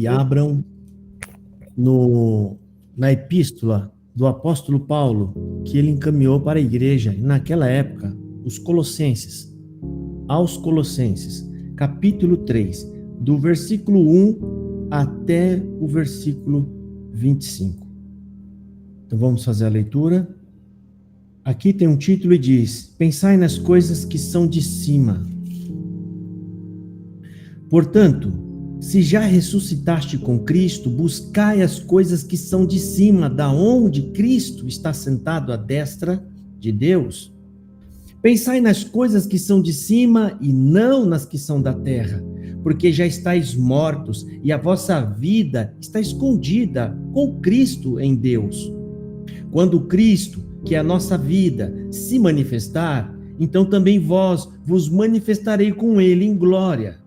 e abram na epístola do apóstolo Paulo, que ele encaminhou para a igreja, naquela época, aos Colossenses, capítulo 3, do versículo 1 até o versículo 25. Então vamos fazer a leitura. Aqui tem um título e diz: Pensai nas coisas que são de cima. Portanto, se já ressuscitaste com Cristo, buscai as coisas que são de cima, da onde Cristo está sentado à destra de Deus. Pensai nas coisas que são de cima e não nas que são da terra, porque já estáis mortos e a vossa vida está escondida com Cristo em Deus. Quando Cristo, que é a nossa vida, se manifestar, então também vós vos manifestarei com ele em glória.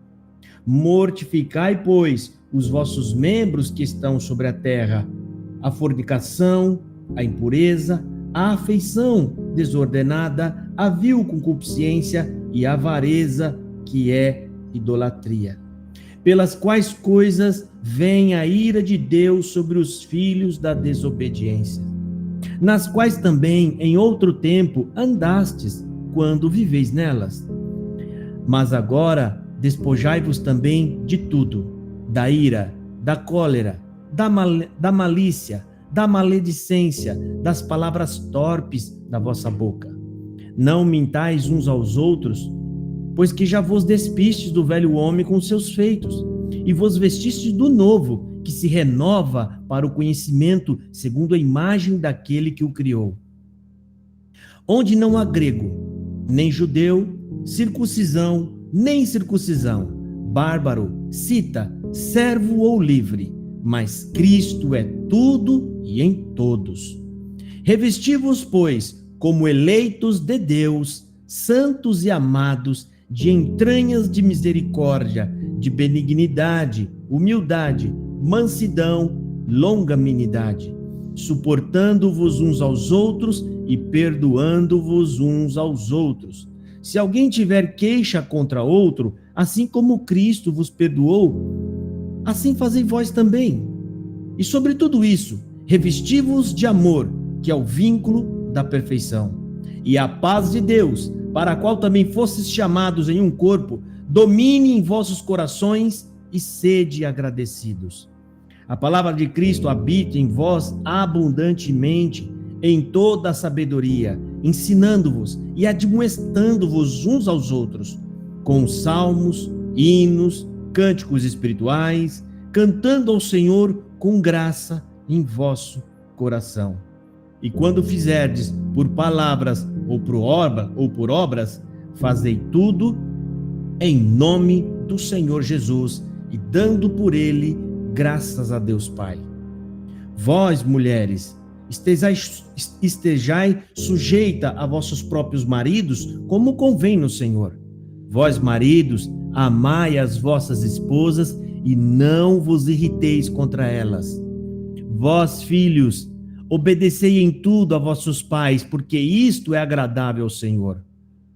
Mortificai, pois, os vossos membros que estão sobre a terra, a fornicação, a impureza, a afeição desordenada, a vil concupiscência e a avareza, que é idolatria. Pelas quais coisas vem a ira de Deus sobre os filhos da desobediência, nas quais também em outro tempo andastes, quando viveis nelas. Mas agora despojai-vos também de tudo, da ira, da cólera, da malícia, da maledicência, das palavras torpes da vossa boca. Não mintais uns aos outros, pois que já vos despistes do velho homem com seus feitos, e vos vestistes do novo, que se renova para o conhecimento segundo a imagem daquele que o criou. Onde não há grego, nem judeu, circuncisão, nem circuncisão, bárbaro, cita, servo ou livre, mas Cristo é tudo e em todos. Revesti-vos, pois, como eleitos de Deus, santos e amados, de entranhas de misericórdia, de benignidade, humildade, mansidão, longanimidade, suportando-vos uns aos outros e perdoando-vos uns aos outros. Se alguém tiver queixa contra outro, assim como Cristo vos perdoou, assim fazei vós também. E sobre tudo isso, revesti-vos de amor, que é o vínculo da perfeição. E a paz de Deus, para a qual também fostes chamados em um corpo, domine em vossos corações e sede agradecidos. A palavra de Cristo habite em vós abundantemente, em toda a sabedoria, ensinando-vos e admoestando-vos uns aos outros, com salmos, hinos, cânticos espirituais, cantando ao Senhor com graça em vosso coração. E quando fizerdes por palavras ou por obras, fazei tudo em nome do Senhor Jesus e dando por ele graças a Deus Pai. Vós, mulheres, estejai sujeita a vossos próprios maridos, como convém no Senhor. Vós, maridos, amai as vossas esposas e não vos irriteis contra elas. Vós, filhos, obedecei em tudo a vossos pais, porque isto é agradável ao Senhor.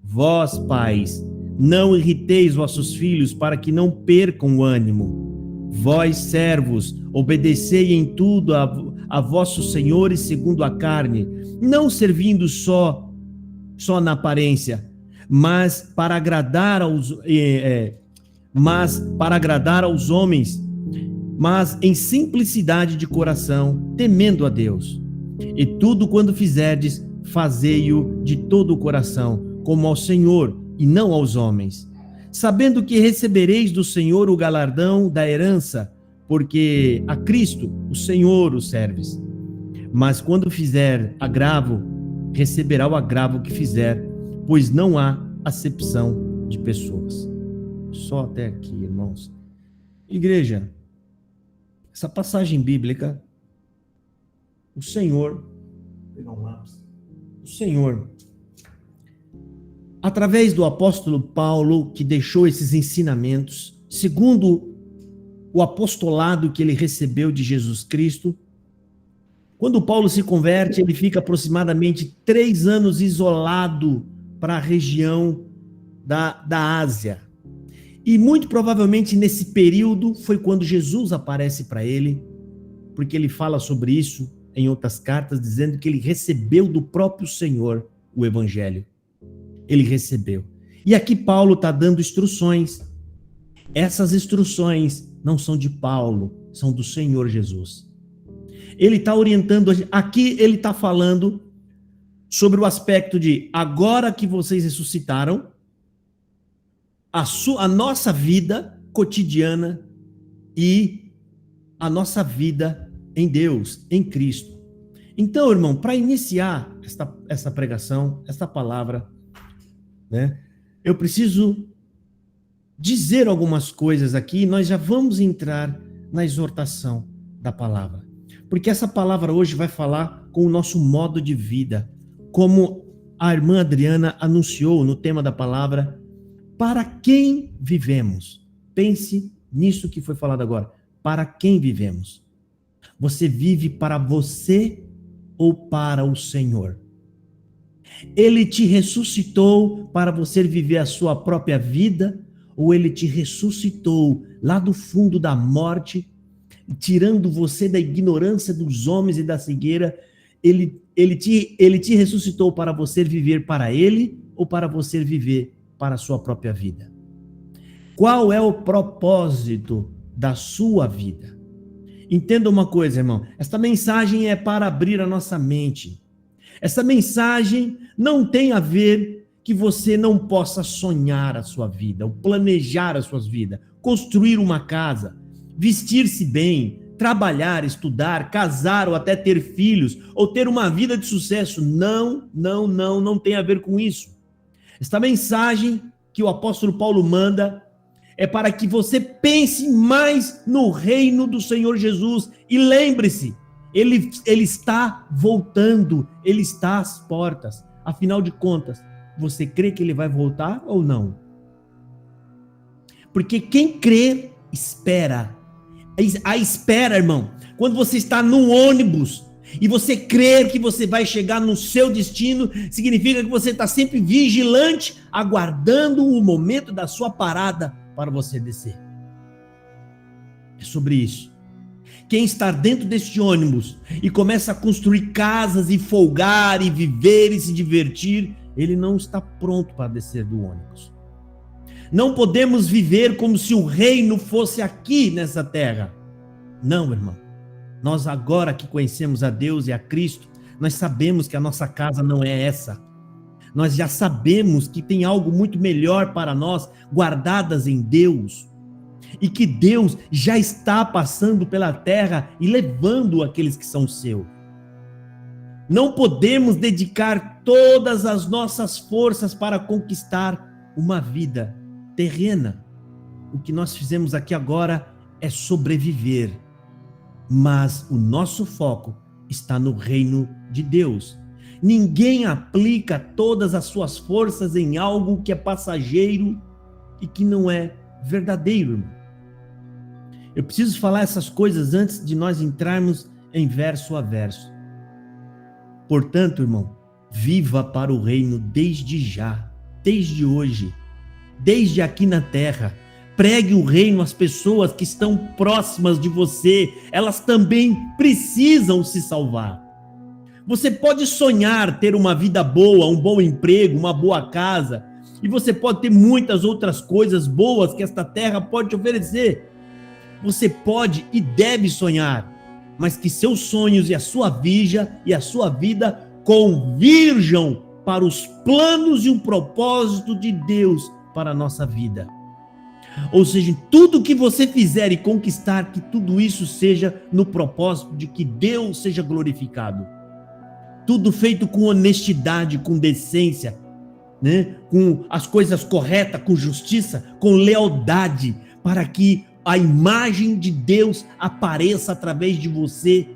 Vós, pais, não irriteis vossos filhos, para que não percam o ânimo. Vós, servos, obedecei em tudo a vossos senhores segundo a carne, não servindo só na aparência, mas para agradar aos homens, mas em simplicidade de coração, temendo a Deus. E tudo quando fizerdes, fazei-o de todo o coração, como ao Senhor e não aos homens, sabendo que recebereis do Senhor o galardão da herança, porque a Cristo, o Senhor, o serves. Mas quando fizer agravo, receberá o agravo que fizer, pois não há acepção de pessoas. Só até aqui, irmãos. Igreja, essa passagem bíblica, o Senhor, vou pegar um lápis, o Senhor, através do apóstolo Paulo, que deixou esses ensinamentos, segundo o apostolado que ele recebeu de Jesus Cristo, quando Paulo se converte, ele fica aproximadamente 3 anos isolado para a região da Ásia. E muito provavelmente nesse período foi quando Jesus aparece para ele, porque ele fala sobre isso em outras cartas, dizendo que ele recebeu do próprio Senhor o evangelho. Ele recebeu. E aqui Paulo está dando instruções. Essas instruções não são de Paulo, são do Senhor Jesus. Ele está orientando, aqui ele está falando sobre o aspecto de, agora que vocês ressuscitaram, a nossa vida cotidiana e a nossa vida em Deus, em Cristo. Então, irmão, para iniciar essa pregação, essa palavra, né, eu preciso dizer algumas coisas aqui, nós já vamos entrar na exortação da palavra. Porque essa palavra hoje vai falar com o nosso modo de vida, como a irmã Adriana anunciou no tema da palavra, para quem vivemos? Pense nisso que foi falado agora. Para quem vivemos? Você vive para você ou para o Senhor? Ele te ressuscitou para você viver a sua própria vida, ou ele te ressuscitou lá do fundo da morte, tirando você da ignorância dos homens e da cegueira? Ele te ressuscitou para você viver para ele, ou para você viver para a sua própria vida? Qual é o propósito da sua vida? Entenda uma coisa, irmão, esta mensagem é para abrir a nossa mente. Essa mensagem não tem a ver que você não possa sonhar a sua vida, ou planejar a sua vida, construir uma casa, vestir-se bem, trabalhar, estudar, casar ou até ter filhos, ou ter uma vida de sucesso. Não tem a ver com isso. Esta mensagem que o apóstolo Paulo manda é para que você pense mais no reino do Senhor Jesus. E lembre-se, ele está voltando, ele está às portas. Afinal de contas, você crê que ele vai voltar ou não? Porque quem crê, espera. A espera, irmão, quando você está num ônibus e você crer que você vai chegar no seu destino, significa que você está sempre vigilante, aguardando o momento da sua parada para você descer. É sobre isso. Quem está dentro deste ônibus e começa a construir casas e folgar e viver e se divertir, ele não está pronto para descer do ônibus. Não podemos viver como se o reino fosse aqui nessa terra. Não, irmão. Nós agora que conhecemos a Deus e a Cristo, nós sabemos que a nossa casa não é essa. Nós já sabemos que tem algo muito melhor para nós, guardadas em Deus. E que Deus já está passando pela terra e levando aqueles que são seus. Não podemos dedicar todas as nossas forças para conquistar uma vida terrena. O que nós fizemos aqui agora é sobreviver. Mas o nosso foco está no reino de Deus. Ninguém aplica todas as suas forças em algo que é passageiro e que não é verdadeiro, irmão. Eu preciso falar essas coisas antes de nós entrarmos em verso a verso. Portanto, irmão, viva para o reino desde já, desde hoje, desde aqui na terra. Pregue o reino às pessoas que estão próximas de você. Elas também precisam se salvar. Você pode sonhar ter uma vida boa, um bom emprego, uma boa casa, e você pode ter muitas outras coisas boas que esta terra pode te oferecer. Você pode e deve sonhar, mas que seus sonhos e a sua vida convirjam para os planos e o propósito de Deus para a nossa vida. Ou seja, tudo que você fizer e conquistar, que tudo isso seja no propósito de que Deus seja glorificado. Tudo feito com honestidade, com decência, né? Com as coisas corretas, com justiça, com lealdade, para que a imagem de Deus apareça através de você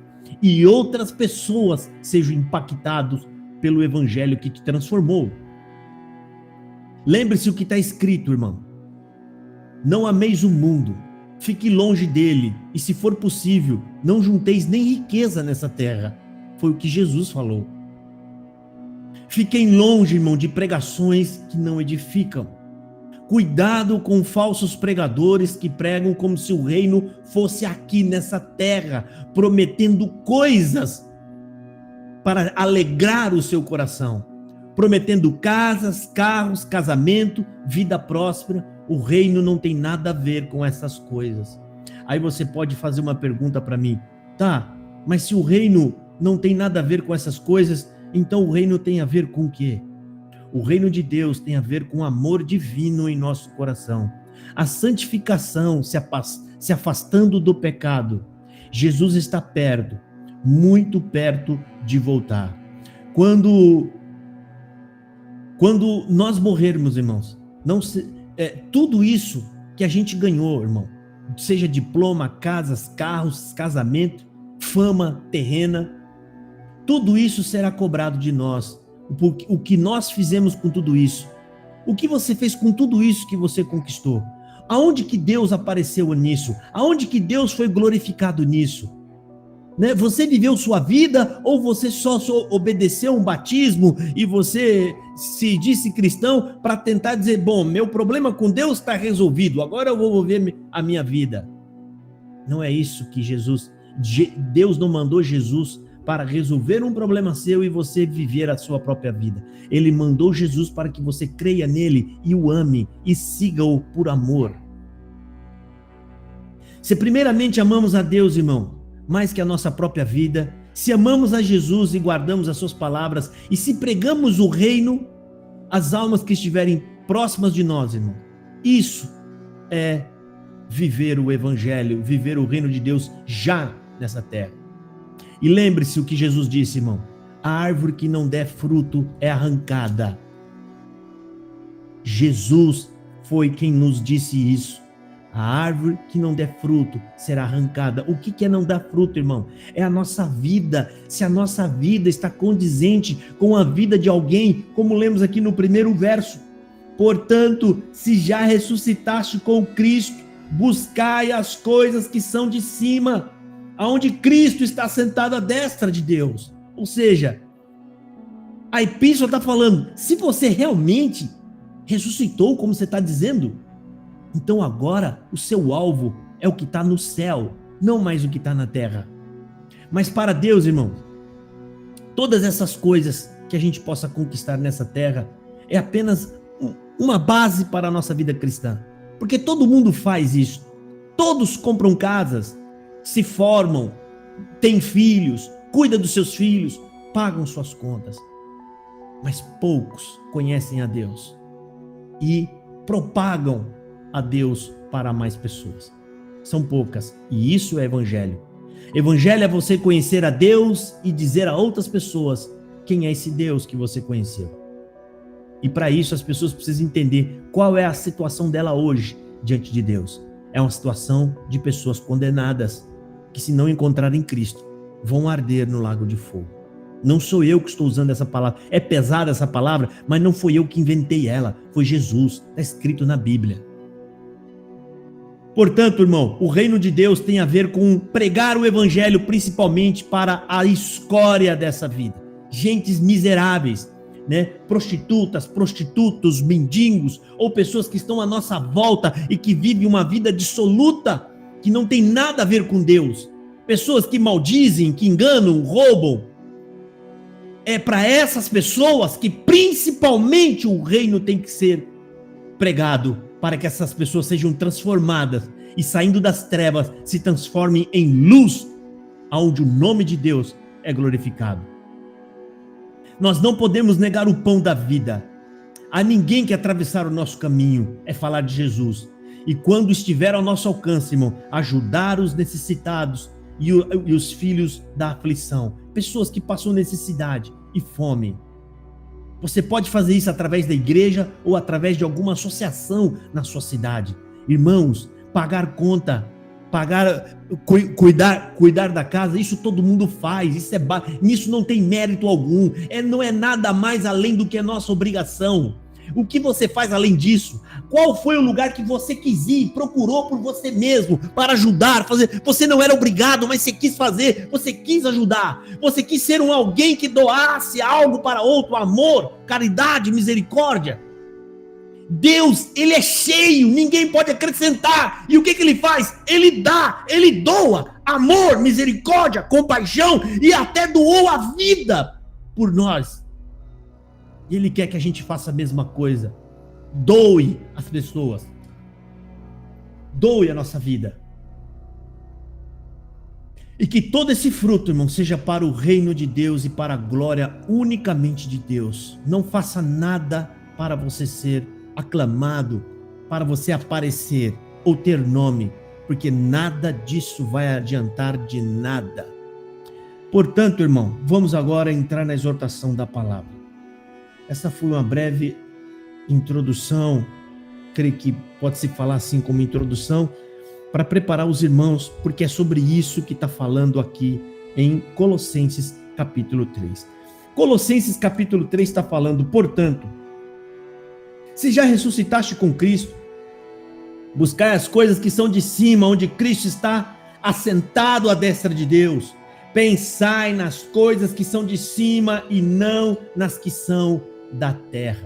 e outras pessoas sejam impactadas pelo evangelho que te transformou. Lembre-se o que está escrito, irmão. Não ameis o mundo, fique longe dele, e se for possível, não junteis nem riqueza nessa terra. Foi o que Jesus falou. Fiquem longe, irmão, de pregações que não edificam. Cuidado com falsos pregadores que pregam como se o reino fosse aqui nessa terra, prometendo coisas para alegrar o seu coração, prometendo casas, carros, casamento, vida próspera. O reino não tem nada a ver com essas coisas. Aí você pode fazer uma pergunta para mim, tá, mas se o reino não tem nada a ver com essas coisas, então o reino tem a ver com o quê? O reino de Deus tem a ver com o amor divino em nosso coração. A santificação, se afastando do pecado. Jesus está perto, muito perto de voltar. Quando nós morrermos, irmãos, tudo isso que a gente ganhou, irmão, seja diploma, casas, carros, casamento, fama terrena, tudo isso será cobrado de nós. O que nós fizemos com tudo isso? O que você fez com tudo isso que você conquistou? Aonde que Deus apareceu nisso? Aonde que Deus foi glorificado nisso? Né? Você viveu sua vida ou você só obedeceu um batismo e você se disse cristão para tentar dizer, bom, meu problema com Deus está resolvido, agora eu vou viver a minha vida? Não é isso que Deus não mandou Jesus para resolver um problema seu e você viver a sua própria vida. Ele mandou Jesus para que você creia nele e o ame e siga-o por amor. Se primeiramente amamos a Deus, irmão, mais que a nossa própria vida, se amamos a Jesus e guardamos as suas palavras, e se pregamos o reino, as almas que estiverem próximas de nós, irmão, isso é viver o evangelho, viver o reino de Deus já nessa terra. E lembre-se o que Jesus disse, irmão, a árvore que não der fruto é arrancada. Jesus foi quem nos disse isso. A árvore que não der fruto será arrancada. O que é não dar fruto, irmão? É a nossa vida. Se a nossa vida está condizente com a vida de alguém, como lemos aqui no primeiro verso. Portanto, se já ressuscitaste com Cristo, buscai as coisas que são de cima, aonde Cristo está sentado à destra de Deus. Ou seja, a epístola está falando, se você realmente ressuscitou, como você está dizendo, então agora o seu alvo é o que está no céu, não mais o que está na terra. Mas para Deus, irmão, todas essas coisas que a gente possa conquistar nessa terra é apenas uma base para a nossa vida cristã. Porque todo mundo faz isso. Todos compram casas, se formam, têm filhos, cuidam dos seus filhos, pagam suas contas. Mas poucos conhecem a Deus e propagam a Deus para mais pessoas. São poucas. E isso é evangelho. Evangelho é você conhecer a Deus e dizer a outras pessoas quem é esse Deus que você conheceu. E para isso as pessoas precisam entender qual é a situação dela hoje diante de Deus. É uma situação de pessoas condenadas que, se não encontrarem Cristo, vão arder no lago de fogo. Não sou eu que estou usando essa palavra. É pesada essa palavra, mas não foi eu que inventei ela. Foi Jesus. Está escrito na Bíblia. Portanto, irmão, o reino de Deus tem a ver com pregar o evangelho principalmente para a escória dessa vida. Gentes miseráveis, né? Prostitutas, prostitutos, mendigos, ou pessoas que estão à nossa volta e que vivem uma vida dissoluta, que não tem nada a ver com Deus. Pessoas que maldizem, que enganam, roubam. É para essas pessoas que principalmente o reino tem que ser pregado, para que essas pessoas sejam transformadas e, saindo das trevas, se transformem em luz, onde o nome de Deus é glorificado. Nós não podemos negar o pão da vida a ninguém que atravessar o nosso caminho. É falar de Jesus. E quando estiver ao nosso alcance, irmão, ajudar os necessitados e os filhos da aflição, pessoas que passam necessidade e fome. Você pode fazer isso através da igreja ou através de alguma associação na sua cidade. Irmãos, pagar conta, cuidar da casa, isso todo mundo faz, nisso não tem mérito algum, não é nada mais além do que a nossa obrigação. O que você faz além disso? Qual foi o lugar que você quis ir, procurou por você mesmo, para ajudar, fazer? Você não era obrigado, mas você quis fazer, você quis ajudar, você quis ser alguém que doasse algo para outro, amor, caridade, misericórdia. Deus, ele é cheio, ninguém pode acrescentar. E o que ele faz? Ele dá, ele doa amor, misericórdia, compaixão e até doou a vida por nós. E ele quer que a gente faça a mesma coisa. Doe as pessoas. Doe a nossa vida. E que todo esse fruto, irmão, seja para o reino de Deus e para a glória unicamente de Deus. Não faça nada para você ser aclamado, para você aparecer ou ter nome, porque nada disso vai adiantar de nada. Portanto, irmão, vamos agora entrar na exortação da palavra. Essa foi uma breve introdução, creio que pode-se falar assim como introdução, para preparar os irmãos, porque é sobre isso que está falando aqui em Colossenses capítulo 3. Colossenses capítulo 3 está falando, portanto, se já ressuscitaste com Cristo, buscai as coisas que são de cima, onde Cristo está assentado à destra de Deus. Pensai nas coisas que são de cima e não nas que são da terra.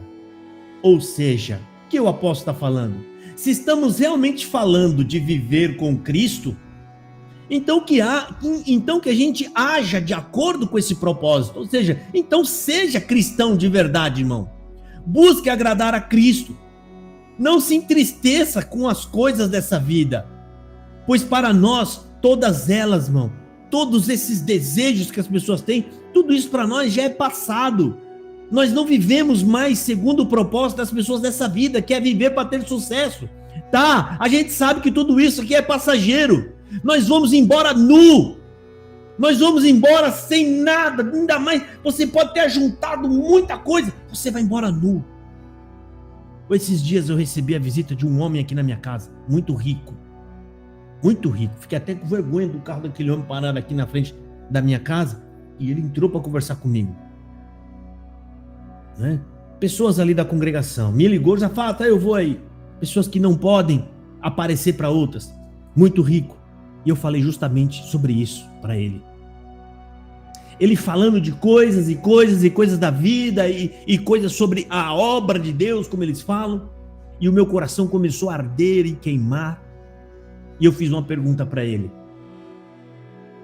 Ou seja, o que o apóstolo está falando? Se estamos realmente falando de viver com Cristo, então que a gente haja de acordo com esse propósito. Ou seja, então seja cristão de verdade, irmão. Busque agradar a Cristo. Não se entristeça com as coisas dessa vida, pois para nós, todas elas, irmão, todos esses desejos que as pessoas têm, tudo isso para nós já é passado. Nós não vivemos mais segundo o propósito das pessoas dessa vida, que é viver para ter sucesso. Tá, a gente sabe que tudo isso aqui é passageiro. Nós vamos embora nu. Nós vamos embora sem nada, ainda mais, você pode ter juntado muita coisa, você vai embora nu. Esses dias eu recebi a visita de um homem aqui na minha casa, muito rico. Muito rico. Fiquei até com vergonha do carro daquele homem parado aqui na frente da minha casa, e ele entrou para conversar comigo. Né? Pessoas ali da congregação, me ligou, já fala, tá, eu vou aí. Pessoas que não podem aparecer para outras, muito rico. E eu falei justamente sobre isso para ele. Ele falando de coisas e coisas e coisas da vida e coisas sobre a obra de Deus, como eles falam. E o meu coração começou a arder e queimar. E eu fiz uma pergunta para ele.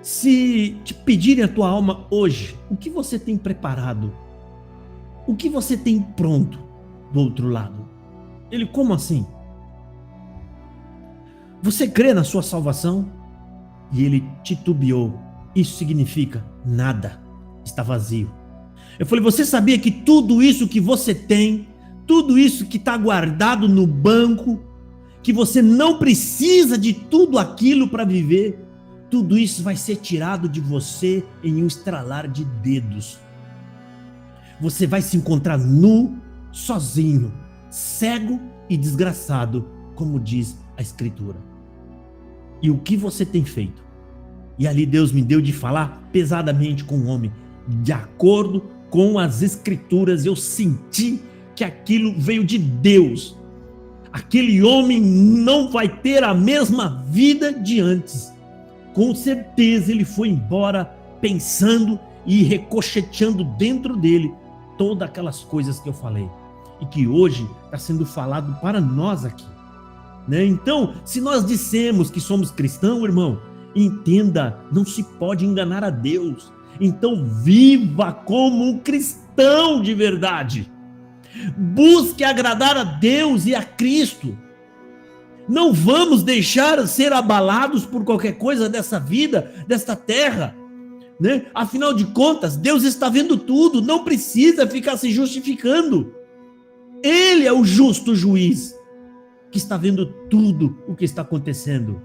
Se te pedirem a tua alma hoje, o que você tem preparado? O que você tem pronto do outro lado? Ele, como assim? Você crê na sua salvação? E ele titubeou. Isso significa nada. Está vazio. Eu falei, você sabia que tudo isso que você tem, tudo isso que está guardado no banco, que você não precisa de tudo aquilo para viver, tudo isso vai ser tirado de você em um estralar de dedos. Você vai se encontrar nu, sozinho, cego e desgraçado, como diz a Escritura. E o que você tem feito? E ali Deus me deu de falar pesadamente com o homem. De acordo com as Escrituras, eu senti que aquilo veio de Deus. Aquele homem não vai ter a mesma vida de antes. Com certeza ele foi embora pensando e ricocheteando dentro dele todas aquelas coisas que eu falei. E que hoje está sendo falado para nós aqui. Né? Então, se nós dissemos que somos cristãos, irmão, entenda, não se pode enganar a Deus. Então viva como um cristão de verdade. Busque agradar a Deus e a Cristo. Não vamos deixar ser abalados por qualquer coisa dessa vida, desta terra, né? Afinal de contas, Deus está vendo tudo, não precisa ficar se justificando. Ele é o justo juiz, que está vendo tudo o que está acontecendo.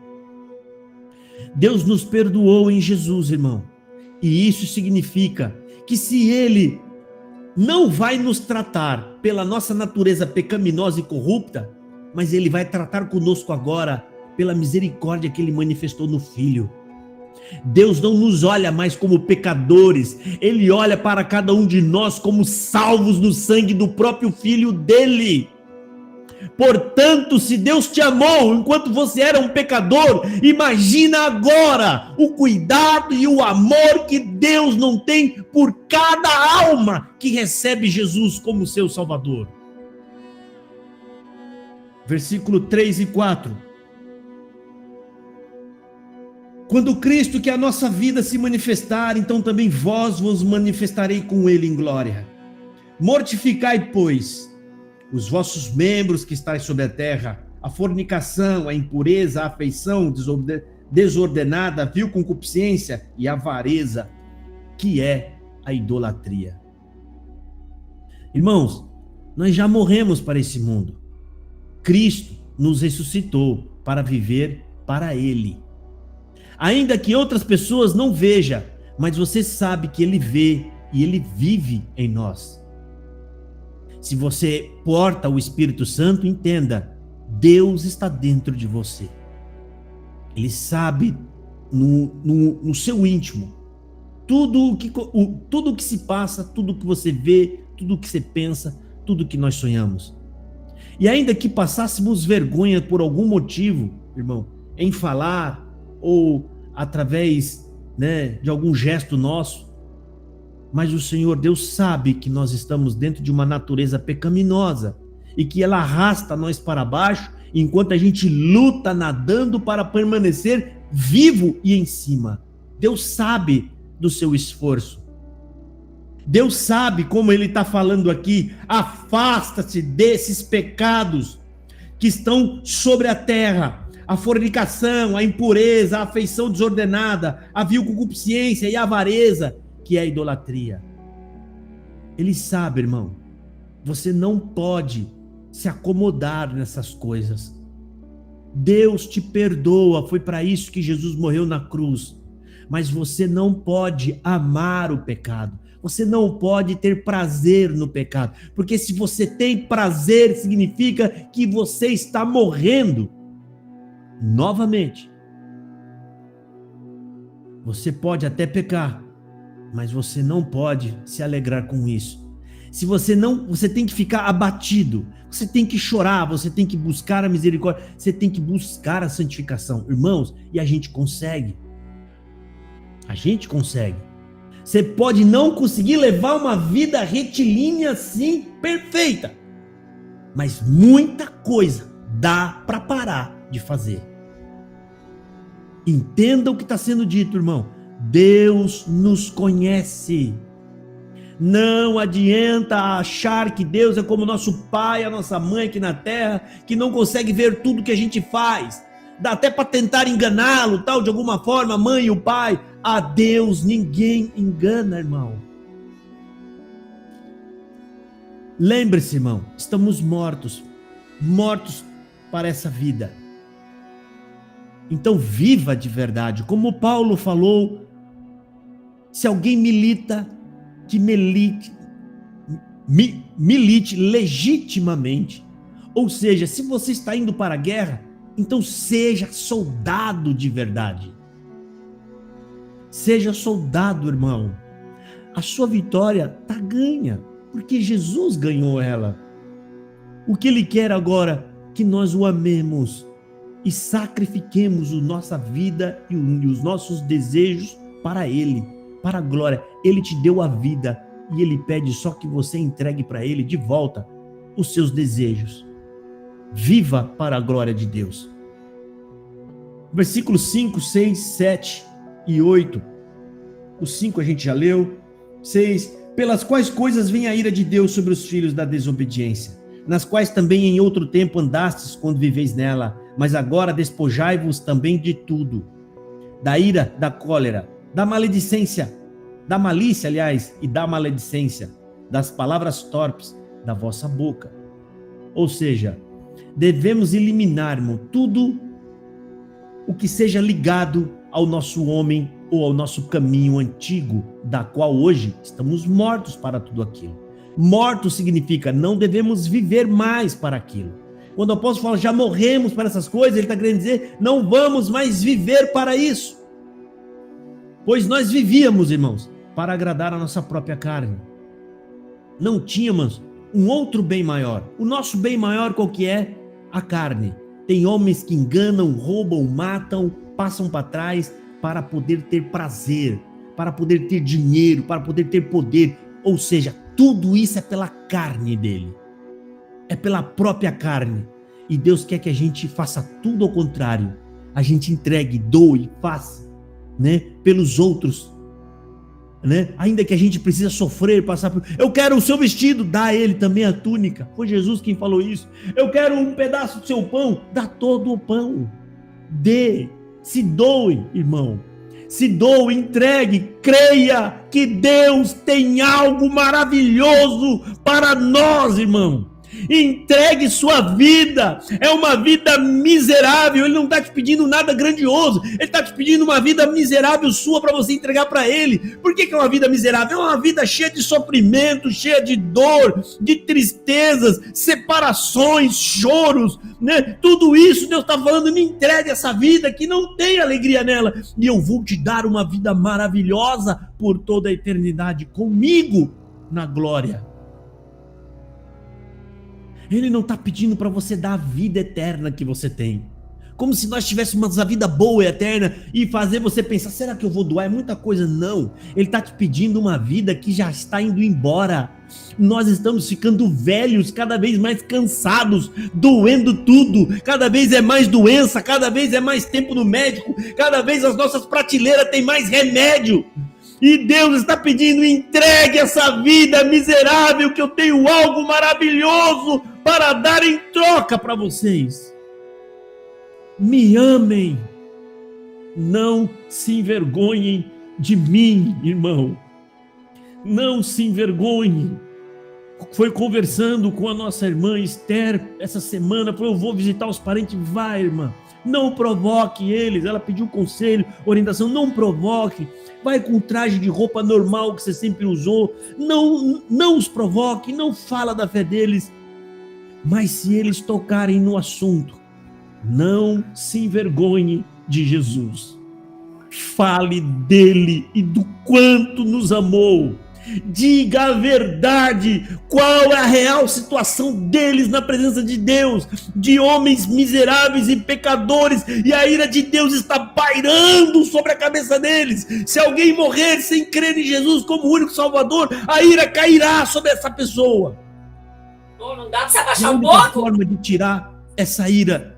Deus nos perdoou em Jesus, irmão. E isso significa que se Ele não vai nos tratar pela nossa natureza pecaminosa e corrupta, mas Ele vai tratar conosco agora pela misericórdia que Ele manifestou no Filho. Deus não nos olha mais como pecadores, Ele olha para cada um de nós como salvos no sangue do próprio Filho dEle. Portanto, se Deus te amou enquanto você era um pecador, imagina agora o cuidado e o amor que Deus não tem por cada alma que recebe Jesus como seu Salvador. Versículo 3 e 4. Quando Cristo, que é a nossa vida, se manifestar, então também vós vos manifestarei com ele em glória. Mortificai, pois, os vossos membros que estáis sobre a terra, a fornicação, a impureza, a afeição desordenada, a vil concupiscência e a avareza, que é a idolatria. Irmãos, nós já morremos para esse mundo. Cristo nos ressuscitou para viver para Ele. Ainda que outras pessoas não vejam, mas você sabe que Ele vê e Ele vive em nós. Se você porta o Espírito Santo, entenda, Deus está dentro de você. Ele sabe no seu íntimo tudo o que se passa, tudo o que você vê, tudo o que você pensa, tudo o que nós sonhamos. E ainda que passássemos vergonha por algum motivo, irmão, em falar ou através, de algum gesto nosso, mas o Senhor Deus sabe que nós estamos dentro de uma natureza pecaminosa e que ela arrasta nós para baixo enquanto a gente luta nadando para permanecer vivo e em cima. Deus sabe do seu esforço. Deus sabe, como Ele está falando aqui, afasta-se desses pecados que estão sobre a terra, a fornicação, a impureza, a afeição desordenada, a vil concupiscência e a avareza, que é a idolatria. Ele sabe, irmão, você não pode se acomodar nessas coisas. Deus te perdoa, foi para isso que Jesus morreu na cruz. Mas você não pode amar o pecado. Você não pode ter prazer no pecado. Porque se você tem prazer, significa que você está morrendo. Novamente. Você pode até pecar, mas você não pode se alegrar com isso. Se você não, você tem que ficar abatido, você tem que chorar, você tem que buscar a misericórdia, você tem que buscar a santificação, irmãos, e a gente consegue. A gente consegue. Você pode não conseguir levar uma vida retilínea assim, perfeita, mas muita coisa dá para parar de fazer. Entenda o que está sendo dito, irmão. Deus nos conhece. Não adianta achar que Deus é como nosso pai, a nossa mãe aqui na terra, que não consegue ver tudo que a gente faz. Dá até para tentar enganá-lo, tal, de alguma forma, a mãe e o pai. A Deus ninguém engana, irmão. Lembre-se, irmão, estamos mortos para essa vida. Então viva de verdade. Como Paulo falou, se alguém milita, que milite legitimamente. Ou seja, se você está indo para a guerra, então seja soldado de verdade. Seja soldado, irmão. A sua vitória está ganha, porque Jesus ganhou ela. O que Ele quer agora? Que nós o amemos e sacrifiquemos a nossa vida e os nossos desejos para Ele, para a glória. Ele te deu a vida e Ele pede só que você entregue para Ele de volta os seus desejos. Viva para a glória de Deus. Versículos 5, 6, 7 e 8. O 5 a gente já leu. 6. Pelas quais coisas vem a ira de Deus sobre os filhos da desobediência, nas quais também em outro tempo andastes quando viveis nela, mas agora despojai-vos também de tudo, da ira, da cólera, da maledicência, da malícia, aliás, e da maledicência, das palavras torpes da vossa boca. Ou seja, devemos eliminar, irmão, tudo o que seja ligado ao nosso homem ou ao nosso caminho antigo, da qual hoje estamos mortos para tudo aquilo. Morto significa não devemos viver mais para aquilo. Quando o apóstolo fala já morremos para essas coisas, ele está querendo dizer não vamos mais viver para isso. Pois nós vivíamos, irmãos, para agradar a nossa própria carne. Não tínhamos um outro bem maior. O nosso bem maior qual que é? A carne. Tem homens que enganam, roubam, matam, passam para trás para poder ter prazer, para poder ter dinheiro, para poder ter poder. Ou seja, tudo isso é pela carne dele. É pela própria carne. E Deus quer que a gente faça tudo ao contrário. A gente entregue, doe, faça, né, pelos outros, né? Ainda que a gente precisa sofrer, passar por... Eu quero o seu vestido, dá a ele também a túnica. Foi Jesus quem falou isso. Eu quero um pedaço do seu pão, dá todo o pão. Dê, se doe, irmão. Se doe, entregue, creia que Deus tem algo maravilhoso para nós, irmão. Entregue sua vida. É uma vida miserável. Ele não está te pedindo nada grandioso. Ele está te pedindo uma vida miserável sua para você entregar para ele. Por que é uma vida miserável? É uma vida cheia de sofrimento, cheia de dor, de tristezas, separações, choros, né? Tudo isso Deus está falando: me entregue essa vida que não tem alegria nela, e eu vou te dar uma vida maravilhosa por toda a eternidade comigo na glória. Ele não está pedindo para você dar a vida eterna que você tem, como se nós tivéssemos a vida boa e eterna e fazer você pensar: será que eu vou doar? É muita coisa. Não, ele está te pedindo uma vida que já está indo embora. Nós estamos ficando velhos, cada vez mais cansados, doendo tudo, cada vez é mais doença, cada vez é mais tempo no médico, cada vez as nossas prateleiras têm mais remédio. E Deus está pedindo: entregue essa vida miserável, que eu tenho algo maravilhoso para dar em troca para vocês. Me amem, não se envergonhem de mim, irmão. Não se envergonhem. Foi conversando com a nossa irmã Esther essa semana, falou: eu vou visitar os parentes. Vai, irmã, não provoque eles. Ela pediu conselho, orientação: não provoque. Vai com traje de roupa normal que você sempre usou, não os provoque, não fala da fé deles. Mas se eles tocarem no assunto, não se envergonhe de Jesus. Fale dele e do quanto nos amou. Diga a verdade, qual é a real situação deles na presença de Deus, de homens miseráveis e pecadores, e a ira de Deus está pairando sobre a cabeça deles. Se alguém morrer sem crer em Jesus como único Salvador, a ira cairá sobre essa pessoa. Não dá para se abaixar um pouco? A única pouco? forma de tirar essa ira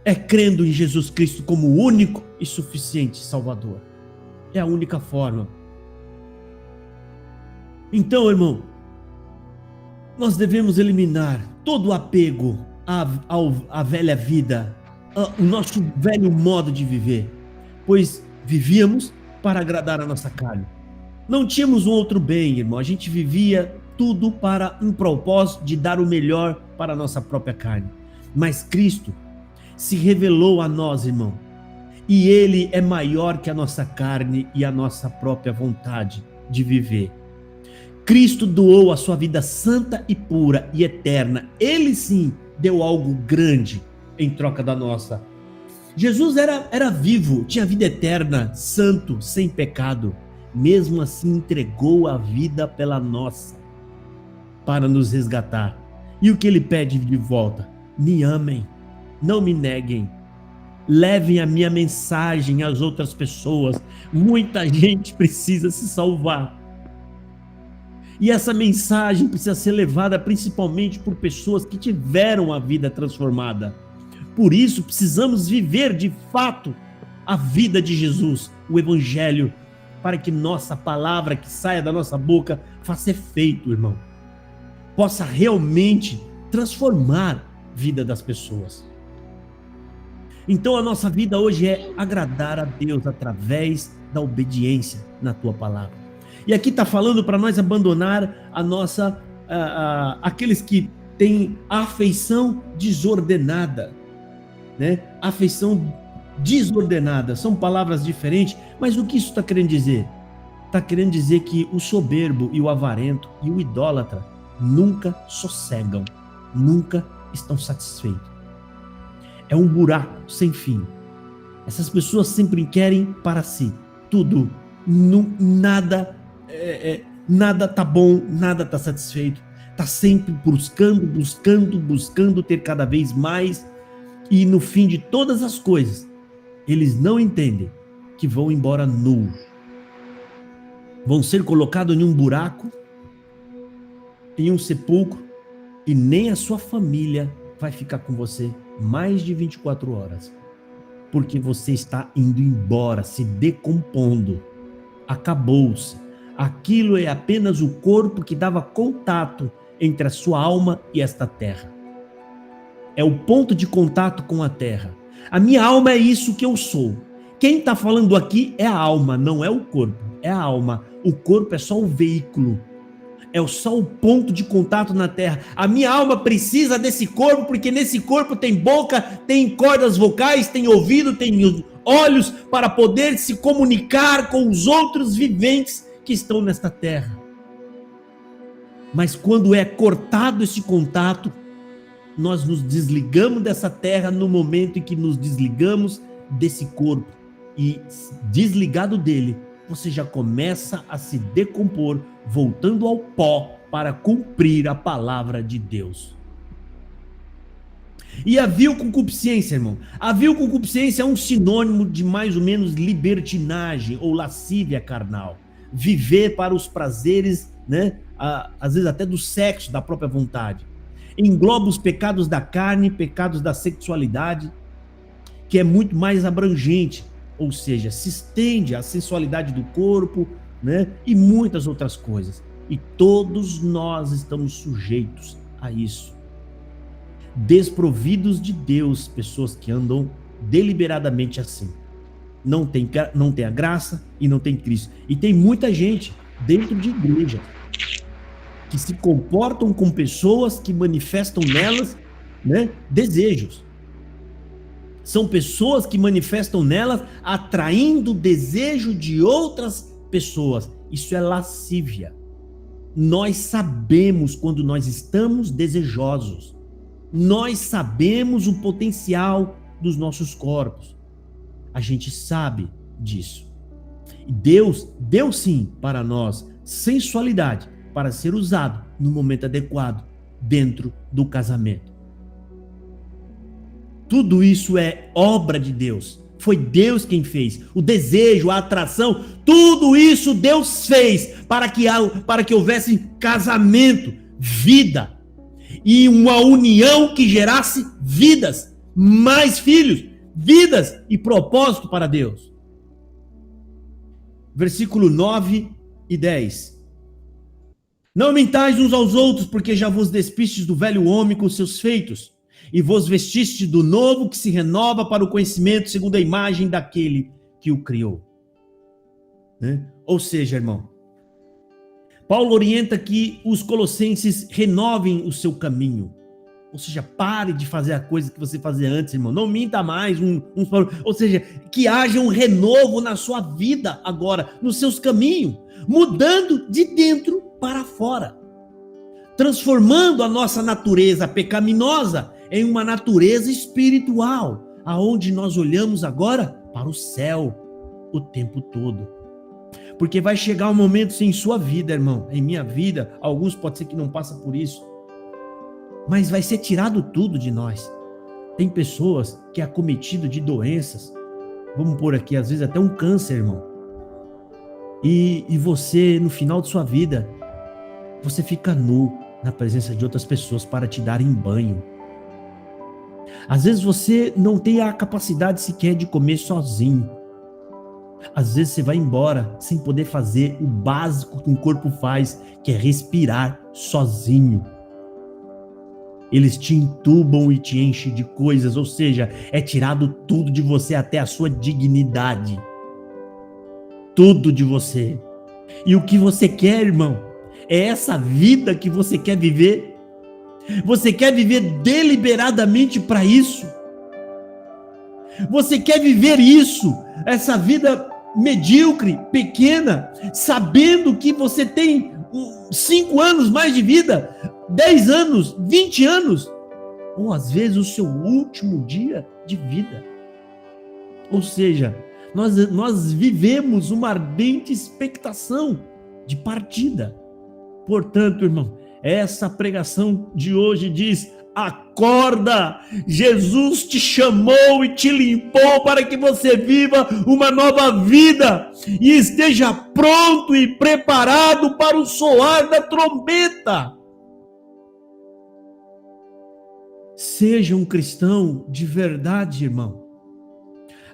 é crendo em Jesus Cristo como único e suficiente Salvador. É a única forma. Então, nós devemos eliminar todo o apego à velha vida, o nosso velho modo de viver, pois vivíamos para agradar a nossa carne. Não tínhamos um outro bem, irmão. A gente vivia tudo para um propósito de dar o melhor para a nossa própria carne. Mas Cristo se revelou a nós, irmão, e Ele é maior que a nossa carne e a nossa própria vontade de viver. Cristo doou a sua vida santa e pura e eterna. Ele sim deu algo grande em troca da nossa. Jesus era vivo, tinha vida eterna, santo, sem pecado. Mesmo assim entregou a vida pela nossa, para nos resgatar. E o que ele pede de volta? Me amem, não me neguem. Levem a minha mensagem às outras pessoas. Muita gente precisa se salvar. E essa mensagem precisa ser levada principalmente por pessoas que tiveram a vida transformada. Por isso, precisamos viver de fato a vida de Jesus, o Evangelho, para que nossa palavra que saia da nossa boca faça efeito, irmão. Possa realmente transformar a vida das pessoas. Então a nossa vida hoje é agradar a Deus através da obediência na tua palavra. E aqui está falando para nós abandonar a nossa, aqueles que têm afeição desordenada, né? Afeição desordenada, são palavras diferentes, mas o que isso está querendo dizer? Está querendo dizer que o soberbo e o avarento e o idólatra nunca sossegam, nunca estão satisfeitos. É um buraco sem fim. Essas pessoas sempre querem para si tudo, nada tá bom, nada tá satisfeito, tá sempre buscando ter cada vez mais, e no fim de todas as coisas, eles não entendem que vão embora nus, vão ser colocados em um buraco, em um sepulcro, e nem a sua família vai ficar com você mais de 24 horas. Porque você está indo embora, se decompondo. Acabou-se. Aquilo é apenas o corpo que dava contato entre a sua alma e esta terra. É o ponto de contato com a terra. A minha alma é isso que eu sou. Quem está falando aqui é a alma, não é o corpo, é a alma. O corpo é só o veículo, é só o ponto de contato na terra. A minha alma precisa desse corpo, porque nesse corpo tem boca, tem cordas vocais, tem ouvido, tem olhos, para poder se comunicar com os outros viventes que estão nesta terra. Mas quando é cortado esse contato, nós nos desligamos dessa terra no momento em que nos desligamos desse corpo. E desligado dele, você já começa a se decompor, voltando ao pó para cumprir a palavra de Deus. E a vil concupiscência, irmão. A vil concupiscência é um sinônimo de mais ou menos libertinagem ou lascívia carnal. Viver para os prazeres, né? Às vezes até do sexo, da própria vontade. Engloba os pecados da carne, pecados da sexualidade, que é muito mais abrangente, ou seja, se estende à sensualidade do corpo, né? E muitas outras coisas. E todos nós estamos sujeitos a isso. Desprovidos de Deus, pessoas que andam deliberadamente assim. Não tem a graça e não tem Cristo. E tem muita gente dentro de igreja que se comportam com pessoas que manifestam nelas, né, desejos. São pessoas que manifestam nelas atraindo o desejo de outras pessoas. Isso é lascívia. Nós sabemos quando nós estamos desejosos. Nós sabemos o potencial dos nossos corpos. A gente sabe disso. E Deus deu sim para nós sensualidade para ser usado no momento adequado dentro do casamento. Tudo isso é obra de Deus. Foi Deus quem fez. O desejo, a atração, tudo isso Deus fez para que houvesse casamento, vida e uma união que gerasse vidas, mais filhos, vidas e propósito para Deus. Versículo 9 e 10. Não mentais uns aos outros, porque já vos despistes do velho homem com seus feitos, e vos vestistes do novo que se renova para o conhecimento segundo a imagem daquele que o criou. Né? Ou seja, irmão, Paulo orienta que os colossenses renovem o seu caminho. Ou seja, pare de fazer a coisa que você fazia antes, irmão. Não minta mais. Ou seja, que haja um renovo na sua vida agora, nos seus caminhos, mudando de dentro para fora, transformando a nossa natureza pecaminosa em uma natureza espiritual, aonde nós olhamos agora para o céu o tempo todo. Porque vai chegar um momento em sua vida, irmão, em minha vida, alguns pode ser que não passem por isso, mas vai ser tirado tudo de nós. Tem pessoas que é acometido de doenças, vamos pôr aqui, às vezes até um câncer, irmão, e você, no final de sua vida, você fica nu na presença de outras pessoas para te darem banho. Às vezes você não tem a capacidade sequer de comer sozinho. Às vezes você vai embora sem poder fazer o básico que um corpo faz, que é respirar sozinho. Eles te entubam e te enchem de coisas, ou seja, é tirado tudo de você, até a sua dignidade. Tudo de você. E o que você quer, irmão, é essa vida que você quer viver? Você quer viver deliberadamente para isso? Você quer viver isso, essa vida medíocre, pequena, sabendo que você tem 5 anos mais de vida, 10 anos, 20 anos, ou às vezes o seu último dia de vida? Ou seja, nós vivemos uma ardente expectação de partida. Portanto, irmão, essa pregação de hoje diz: acorda! Jesus te chamou e te limpou para que você viva uma nova vida e esteja pronto e preparado para o soar da trombeta. Seja um cristão de verdade, irmão.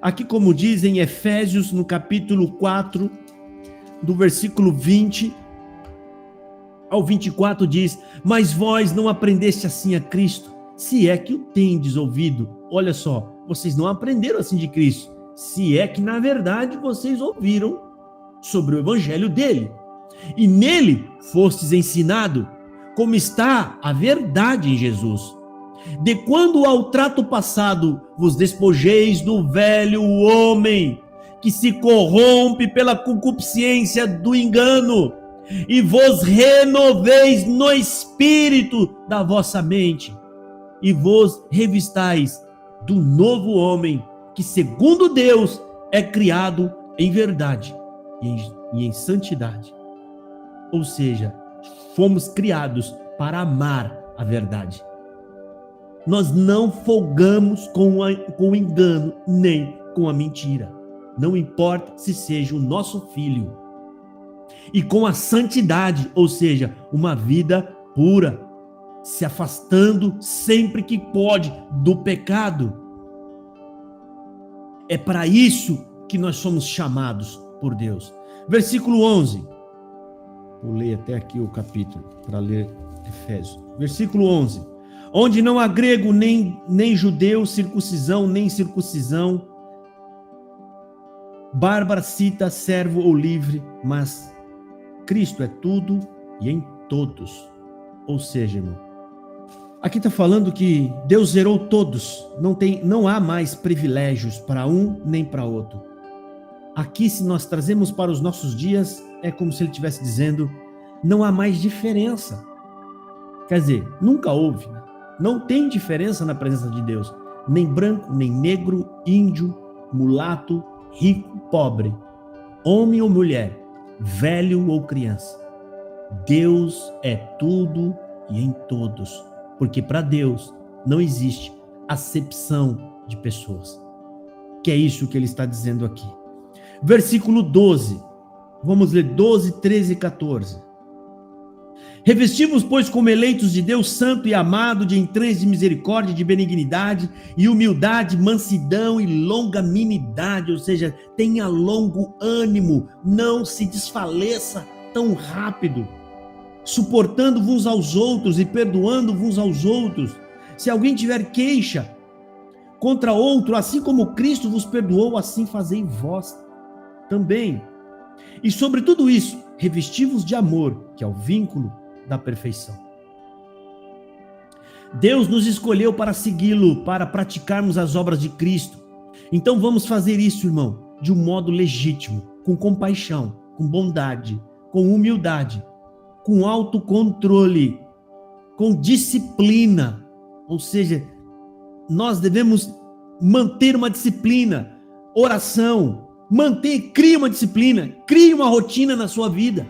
Aqui, como diz em Efésios, no capítulo 4, do versículo 20 ao 24, diz: mas vós não aprendeste assim a Cristo, se é que o tendes ouvido. Olha só, vocês não aprenderam assim de Cristo, se é que na verdade vocês ouviram sobre o evangelho dele, e nele fostes ensinado, como está a verdade em Jesus. De quando ao trato passado vos despojeis do velho homem, que se corrompe pela concupiscência do engano, e vos renoveis no espírito da vossa mente, e vos revistais do novo homem, que segundo Deus é criado em verdade e em santidade. Ou seja, fomos criados para amar a verdade. Nós não folgamos com o engano, nem com a mentira. Não importa se seja o nosso filho. E com a santidade, ou seja, uma vida pura, se afastando sempre que pode do pecado. É para isso que nós somos chamados por Deus. Versículo 11. Vou ler até aqui o capítulo, para ler Efésios. Versículo 11. Onde não há grego, nem judeu, circuncisão, nem circuncisão, bárbara, cita, servo ou livre, mas Cristo é tudo e em todos. Ou seja, irmão, aqui está falando que Deus zerou todos, não há mais privilégios para um nem para outro. Aqui, se nós trazemos para os nossos dias, é como se ele estivesse dizendo, não há mais diferença. Quer dizer, nunca houve, né? Não tem diferença na presença de Deus, nem branco, nem negro, índio, mulato, rico, pobre, homem ou mulher, velho ou criança. Deus é tudo e em todos, porque para Deus não existe acepção de pessoas. Que é isso que ele está dizendo aqui. Versículo 12, vamos ler 12, 13 e 14. Revestivos, pois, como eleitos de Deus santo e amado, de entranhas de misericórdia, de benignidade e humildade, mansidão e longanimidade, ou seja, tenha longo ânimo, não se desfaleça tão rápido, suportando uns aos outros e perdoando uns aos outros. Se alguém tiver queixa contra outro, assim como Cristo vos perdoou, assim fazei vós também. E sobre tudo isso, revestivos de amor, que é o vínculo da perfeição. Deus nos escolheu para segui-lo, para praticarmos as obras de Cristo. Então vamos fazer isso, irmão, de um modo legítimo, com compaixão, com bondade, com humildade, com autocontrole, com disciplina. Ou seja, nós devemos manter uma disciplina, oração, crie uma disciplina, crie uma rotina na sua vida.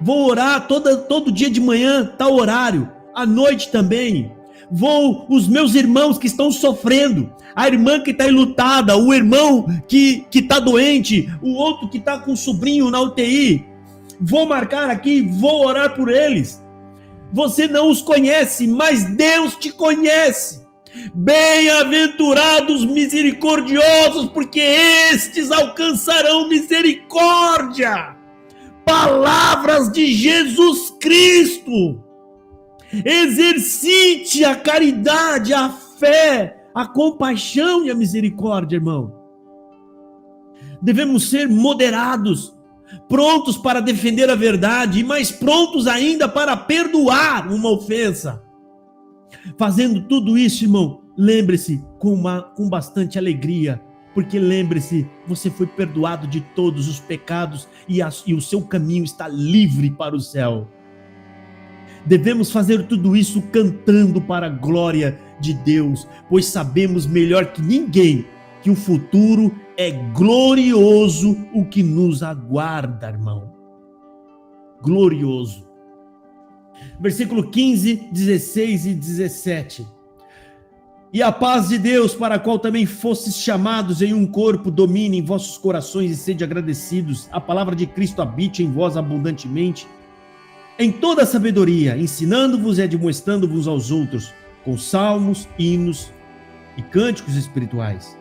Vou orar todo dia de manhã, tal horário, à noite também. Os meus irmãos que estão sofrendo, a irmã que está enlutada, o irmão que está doente, o outro que está com o sobrinho na UTI. Vou marcar aqui, vou orar por eles. Você não os conhece, mas Deus te conhece. Bem-aventurados misericordiosos, porque estes alcançarão misericórdia. Palavras de Jesus Cristo. Exercite a caridade, a fé, a compaixão e a misericórdia, irmão. Devemos ser moderados, prontos para defender a verdade e mais prontos ainda para perdoar uma ofensa. Fazendo tudo isso, irmão, lembre-se com bastante alegria, porque lembre-se, você foi perdoado de todos os pecados e o seu caminho está livre para o céu. Devemos fazer tudo isso cantando para a glória de Deus, pois sabemos melhor que ninguém que o futuro é glorioso o que nos aguarda, irmão. Glorioso. Versículo 15, 16 e 17. E a paz de Deus, para a qual também fostes chamados em um corpo, domine em vossos corações e sede agradecidos. A palavra de Cristo habite em vós abundantemente, em toda a sabedoria, ensinando-vos e admoestando-vos aos outros, com salmos, hinos e cânticos espirituais,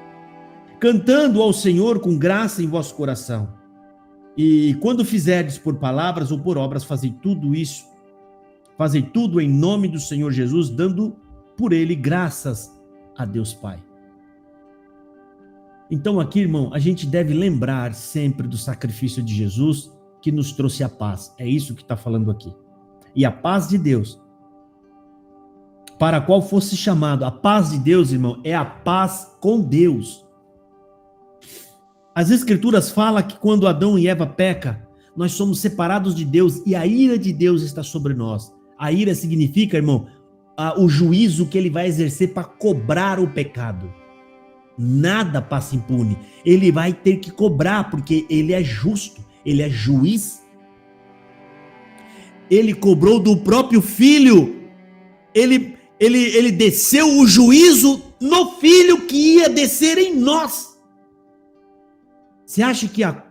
cantando ao Senhor com graça em vosso coração. E quando fizerdes por palavras ou por obras, fazei tudo isso, fazei tudo em nome do Senhor Jesus, dando por ele graças a Deus Pai. Então aqui, irmão, a gente deve lembrar sempre do sacrifício de Jesus que nos trouxe a paz. É isso que está falando aqui. E a paz de Deus, para a qual fosse chamado, a paz de Deus, irmão, é a paz com Deus. As Escrituras falam que quando Adão e Eva pecam, nós somos separados de Deus e a ira de Deus está sobre nós. A ira significa, irmão, o juízo que ele vai exercer para cobrar o pecado. Nada passa impune. Ele vai ter que cobrar, porque ele é justo, ele é juiz. Ele cobrou do próprio filho. Ele desceu o juízo no filho que ia descer em nós. Você acha que a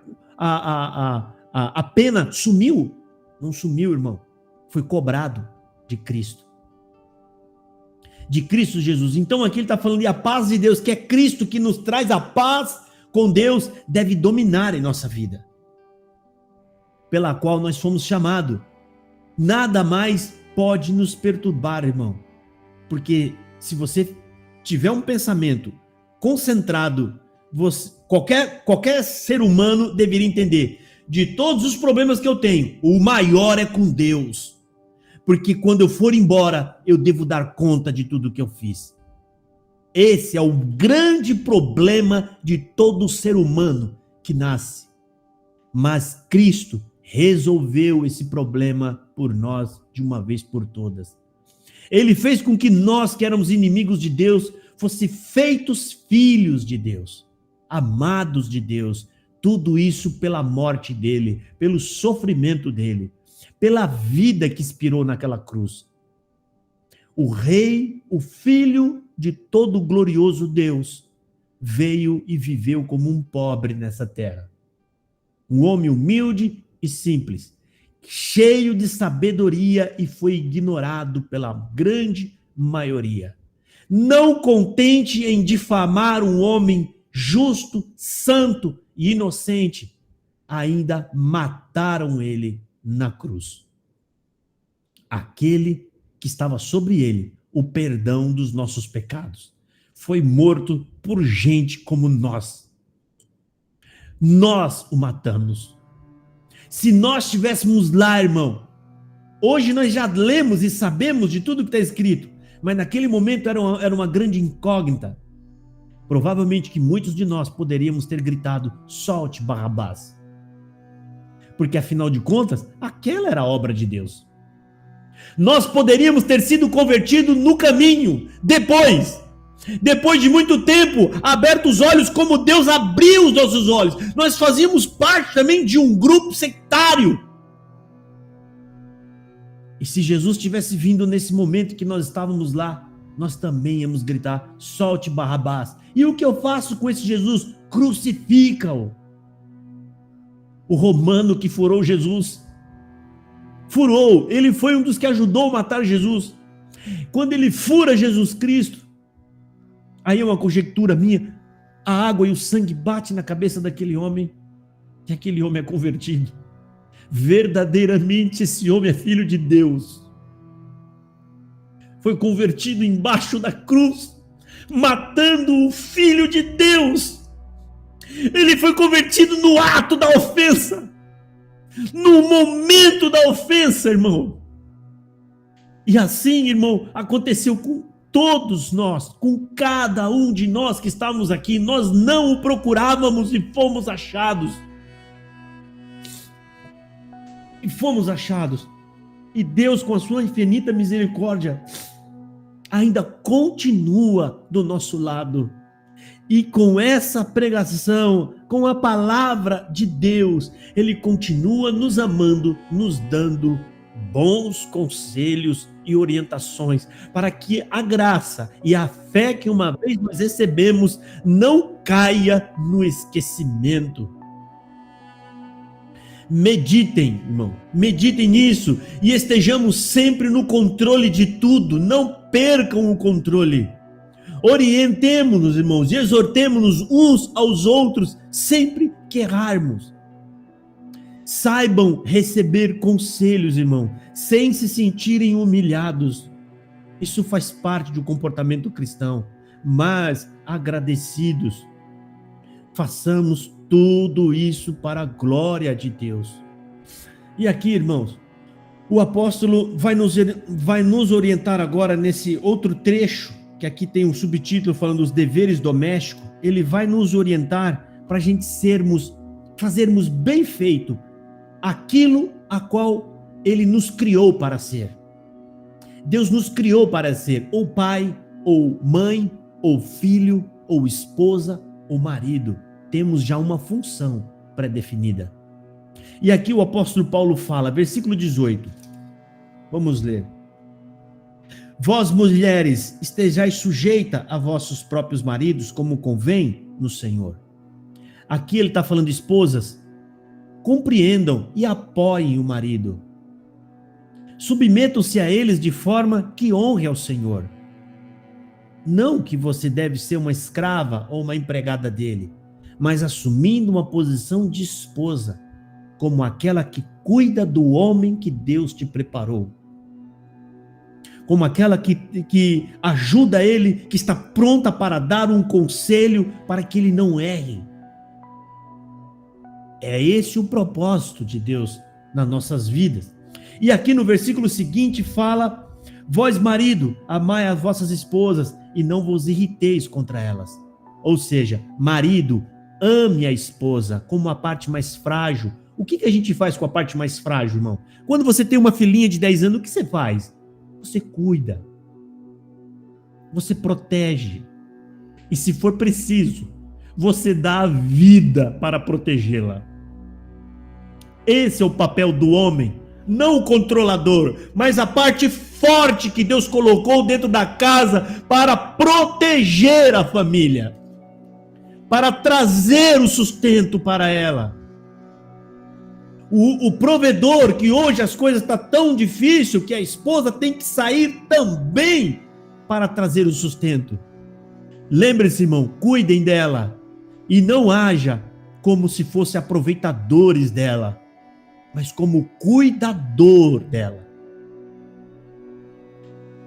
pena sumiu? Não sumiu, irmão. Foi cobrado de Cristo. De Cristo Jesus. Então aqui ele está falando de a paz de Deus, que é Cristo que nos traz a paz com Deus, deve dominar em nossa vida, pela qual nós fomos chamados. Nada mais pode nos perturbar, irmão, porque se você tiver um pensamento concentrado, qualquer ser humano deveria entender, de todos os problemas que eu tenho, o maior é com Deus. Porque quando eu for embora, eu devo dar conta de tudo que eu fiz. Esse é o grande problema de todo ser humano que nasce. Mas Cristo resolveu esse problema por nós de uma vez por todas. Ele fez com que nós, que éramos inimigos de Deus, fossem feitos filhos de Deus, amados de Deus. Tudo isso pela morte dele, pelo sofrimento dele, pela vida que expirou naquela cruz. O Rei, o Filho de todo glorioso Deus, veio e viveu como um pobre nessa terra. Um homem humilde e simples, cheio de sabedoria, e foi ignorado pela grande maioria. Não contente em difamar um homem justo, santo e inocente, ainda mataram ele na cruz. Aquele que estava sobre ele o perdão dos nossos pecados foi morto por gente como nós. Nós o matamos. Se nós estivéssemos lá, irmão, hoje nós já lemos e sabemos de tudo que está escrito, mas naquele momento era uma grande incógnita. Provavelmente que muitos de nós poderíamos ter gritado: solte Barrabás. Porque afinal de contas, aquela era a obra de Deus. Nós poderíamos ter sido convertidos no caminho, depois de muito tempo, aberto os olhos como Deus abriu os nossos olhos. Nós fazíamos parte também de um grupo sectário. E se Jesus tivesse vindo nesse momento que nós estávamos lá, nós também íamos gritar: solte Barrabás. E o que eu faço com esse Jesus? Crucifica-o. O romano que furou Jesus, ele foi um dos que ajudou a matar Jesus. Quando ele fura Jesus Cristo, aí é uma conjectura minha, a água e o sangue batem na cabeça daquele homem, e aquele homem é convertido. Verdadeiramente esse homem é filho de Deus. Foi convertido embaixo da cruz, matando o Filho de Deus. Ele foi convertido no ato da ofensa, no momento da ofensa, irmão. E assim, irmão, aconteceu com todos nós, com cada um de nós que estávamos aqui. Nós não o procurávamos e fomos achados. E fomos achados. E Deus, com a sua infinita misericórdia, ainda continua do nosso lado. E com essa pregação, com a palavra de Deus, Ele continua nos amando, nos dando bons conselhos e orientações, para que a graça e a fé que uma vez nós recebemos não caia no esquecimento. Meditem, irmão, meditem nisso e estejamos sempre no controle de tudo, não percam o controle. Orientemo-nos, irmãos, e exortemo-nos uns aos outros sempre que errarmos. Saibam receber conselhos, irmão, sem se sentirem humilhados. Isso faz parte do comportamento cristão, mas agradecidos. Façamos tudo isso para a glória de Deus. E aqui, irmãos, o apóstolo vai nos orientar agora nesse outro trecho, que aqui tem um subtítulo falando dos deveres domésticos. Ele vai nos orientar para a gente fazermos bem feito aquilo a qual ele nos criou para ser. Deus nos criou para ser ou pai, ou mãe, ou filho, ou esposa, ou marido. Temos já uma função pré-definida. E aqui o apóstolo Paulo fala, versículo 18. Vamos ler. Vós, mulheres, estejais sujeita a vossos próprios maridos, como convém no Senhor. Aqui ele está falando de esposas. Compreendam e apoiem o marido. Submetam-se a eles de forma que honre ao Senhor. Não que você deve ser uma escrava ou uma empregada dele, mas assumindo uma posição de esposa, como aquela que cuida do homem que Deus te preparou. Como aquela que ajuda ele, que está pronta para dar um conselho para que ele não erre. É esse o propósito de Deus nas nossas vidas. E aqui no versículo seguinte fala: vós, marido, amai as vossas esposas e não vos irriteis contra elas. Ou seja, marido, ame a esposa como a parte mais frágil. O que a gente faz com a parte mais frágil, irmão? Quando você tem uma filhinha de 10 anos, o que você faz? Você cuida. Você protege. E se for preciso, você dá a vida para protegê-la. Esse é o papel do homem. Não o controlador, mas a parte forte que Deus colocou dentro da casa para proteger a família. Para trazer o sustento para ela. O provedor, que hoje as coisas estão tão difíceis, que a esposa tem que sair também para trazer o sustento. Lembre-se, irmão, cuidem dela e não haja como se fossem aproveitadores dela, mas como cuidador dela.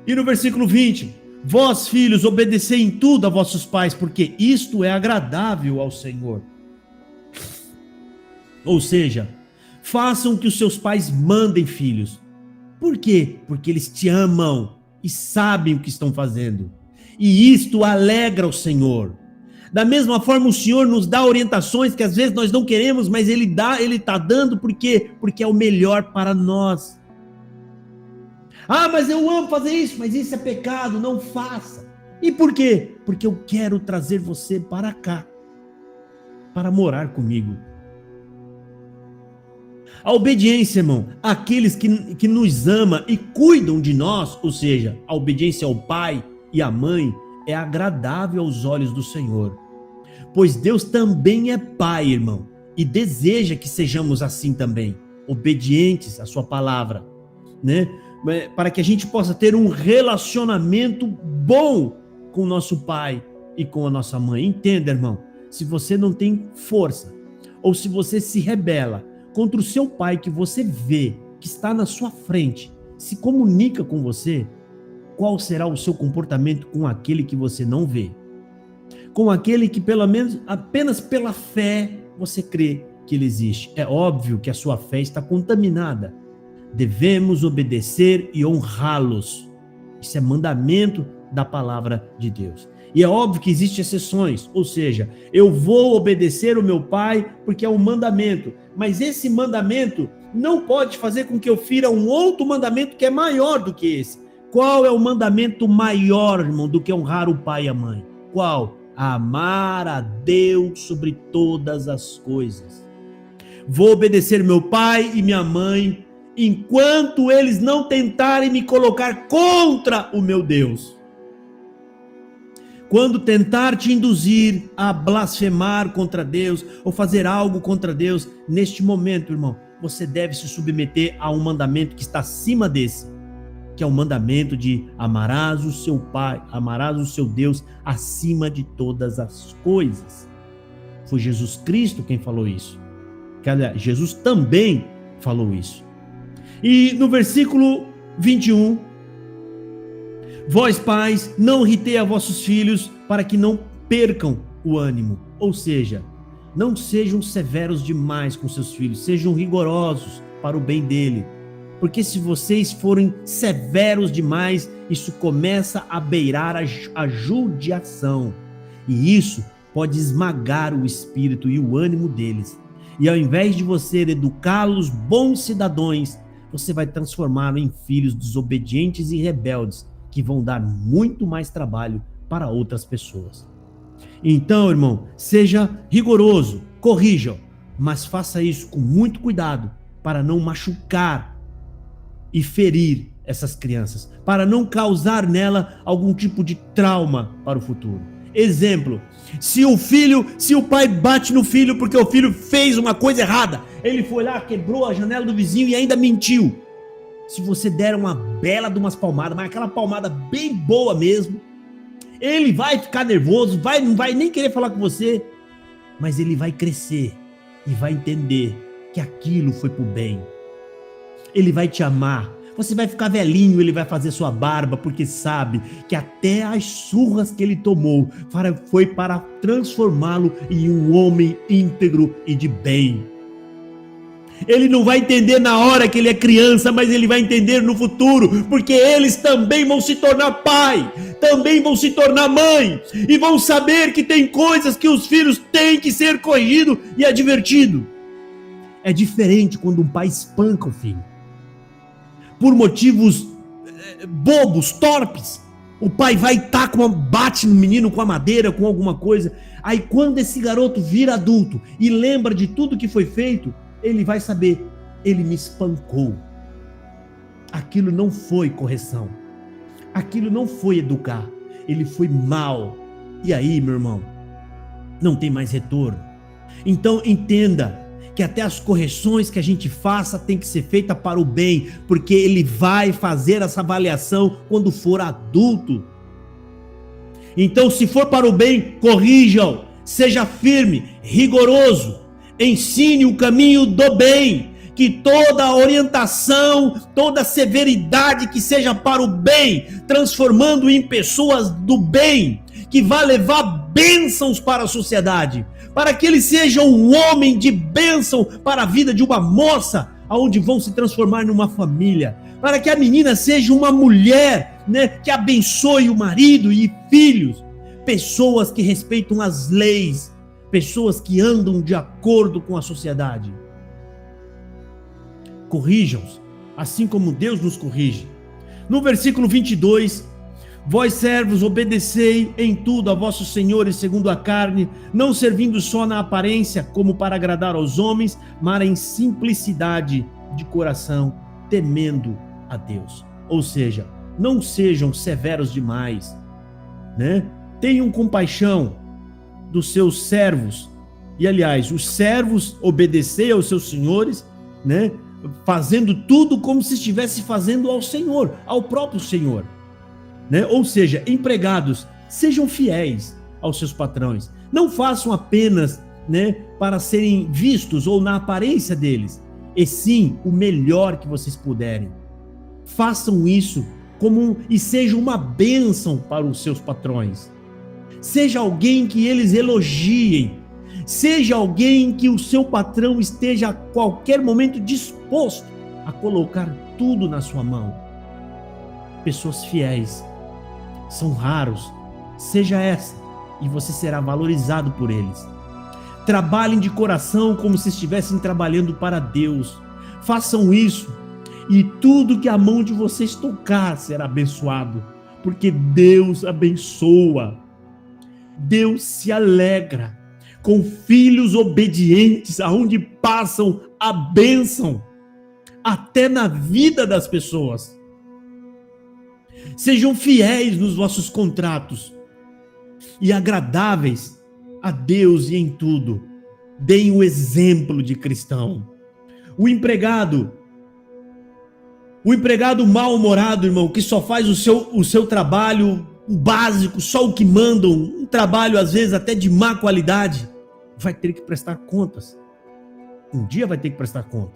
E no versículo 20, vós, filhos, obedecei em tudo a vossos pais, porque isto é agradável ao Senhor. Ou seja, façam o que os seus pais mandem, filhos. Por quê? Porque eles te amam e sabem o que estão fazendo. E isto alegra o Senhor. Da mesma forma, o Senhor nos dá orientações que às vezes nós não queremos, mas Ele está dando por quê? Porque é o melhor para nós. Ah, mas eu amo fazer isso, mas isso é pecado, não faça. E por quê? Porque eu quero trazer você para cá, para morar comigo. A obediência, irmão, àqueles que nos amam e cuidam de nós, ou seja, a obediência ao pai e à mãe, é agradável aos olhos do Senhor. Pois Deus também é pai, irmão, e deseja que sejamos assim também, obedientes à sua palavra, né? Para que a gente possa ter um relacionamento bom com o nosso pai e com a nossa mãe. Entenda, irmão, se você não tem força, ou se você se rebela contra o seu pai que você vê, que está na sua frente, se comunica com você, qual será o seu comportamento com aquele que você não vê? Com aquele que pelo menos, apenas pela fé, você crê que ele existe. É óbvio que a sua fé está contaminada. Devemos obedecer e honrá-los. Isso é mandamento da palavra de Deus. E é óbvio que existem exceções, ou seja, eu vou obedecer o meu pai porque é um mandamento, mas esse mandamento não pode fazer com que eu fira um outro mandamento que é maior do que esse. Qual é o mandamento maior, irmão, do que honrar o pai e a mãe? Qual? Amar a Deus sobre todas as coisas. Vou obedecer meu pai e minha mãe enquanto eles não tentarem me colocar contra o meu Deus. Quando tentar te induzir a blasfemar contra Deus ou fazer algo contra Deus, neste momento, irmão, você deve se submeter a um mandamento que está acima desse, que é o mandamento de amarás o seu pai, amarás o seu Deus acima de todas as coisas. Foi Jesus Cristo quem falou isso. Jesus também falou isso. E no versículo 21, vós pais, não irritei a vossos filhos para que não percam o ânimo. Ou seja, não sejam severos demais com seus filhos, sejam rigorosos para o bem dele. Porque se vocês forem severos demais, isso começa a beirar a judiação. E isso pode esmagar o espírito e o ânimo deles. E ao invés de você educá-los bons cidadãos, você vai transformá-los em filhos desobedientes e rebeldes, que vão dar muito mais trabalho para outras pessoas. Então, irmão, seja rigoroso, corrija, mas faça isso com muito cuidado, para não machucar e ferir essas crianças, para não causar nela algum tipo de trauma para o futuro. Exemplo, se o pai bate no filho porque o filho fez uma coisa errada, ele foi lá, quebrou a janela do vizinho e ainda mentiu. Se você der uma bela de umas palmadas, mas aquela palmada bem boa mesmo, ele vai ficar nervoso, não vai nem querer falar com você, mas ele vai crescer e vai entender que aquilo foi pro bem. Ele vai te amar. Você vai ficar velhinho, ele vai fazer sua barba, porque sabe que até as surras que ele tomou foi para transformá-lo em um homem íntegro e de bem. Ele não vai entender na hora que ele é criança, mas ele vai entender no futuro, porque eles também vão se tornar pai, também vão se tornar mãe, e vão saber que tem coisas que os filhos têm que ser corrigidos e advertidos. É diferente quando um pai espanca o filho por motivos bobos, torpes. O pai vai bate no menino com a madeira, com alguma coisa. Aí quando esse garoto vira adulto e lembra de tudo que foi feito, ele vai saber, ele me espancou. Aquilo não foi correção. Aquilo não foi educar. Ele foi mal. E aí, meu irmão, não tem mais retorno. Então entenda que até as correções que a gente faça tem que ser feita para o bem, porque ele vai fazer essa avaliação quando for adulto. Então, se for para o bem, corrijam, seja firme, rigoroso, ensine o caminho do bem, que toda orientação, toda severidade que seja para o bem, transformando em pessoas do bem, que vai levar bênçãos para a sociedade, para que ele seja um homem de bênção para a vida de uma moça, aonde vão se transformar numa família, para que a menina seja uma mulher, que abençoe o marido e filhos, pessoas que respeitam as leis, pessoas que andam de acordo com a sociedade. Corrijam-os, assim como Deus nos corrige. No versículo 22, vós servos, obedecei em tudo a vossos senhores segundo a carne, não servindo só na aparência como para agradar aos homens, mas em simplicidade de coração, temendo a Deus. Ou seja, não sejam severos demais, Tenham compaixão dos seus servos. E aliás, os servos obedecei aos seus senhores, fazendo tudo como se estivesse fazendo ao Senhor, ao próprio Senhor. Ou seja, empregados, sejam fiéis aos seus patrões. Não façam apenas para serem vistos ou na aparência deles, e sim o melhor que vocês puderem. Façam isso e seja uma bênção para os seus patrões. Seja alguém que eles elogiem. Seja alguém que o seu patrão esteja a qualquer momento disposto a colocar tudo na sua mão. Pessoas fiéis são raros. Seja essa e você será valorizado por eles. Trabalhem de coração como se estivessem trabalhando para Deus. Façam isso e tudo que a mão de vocês tocar será abençoado, porque Deus abençoa. Deus se alegra com filhos obedientes, aonde passam a bênção até na vida das pessoas. Sejam fiéis nos vossos contratos e agradáveis a Deus e em tudo. Deem o exemplo de cristão. O empregado mal-humorado, irmão, que só faz o seu trabalho, o básico, só o que mandam, um trabalho às vezes até de má qualidade, vai ter que prestar contas. Um dia vai ter que prestar conta.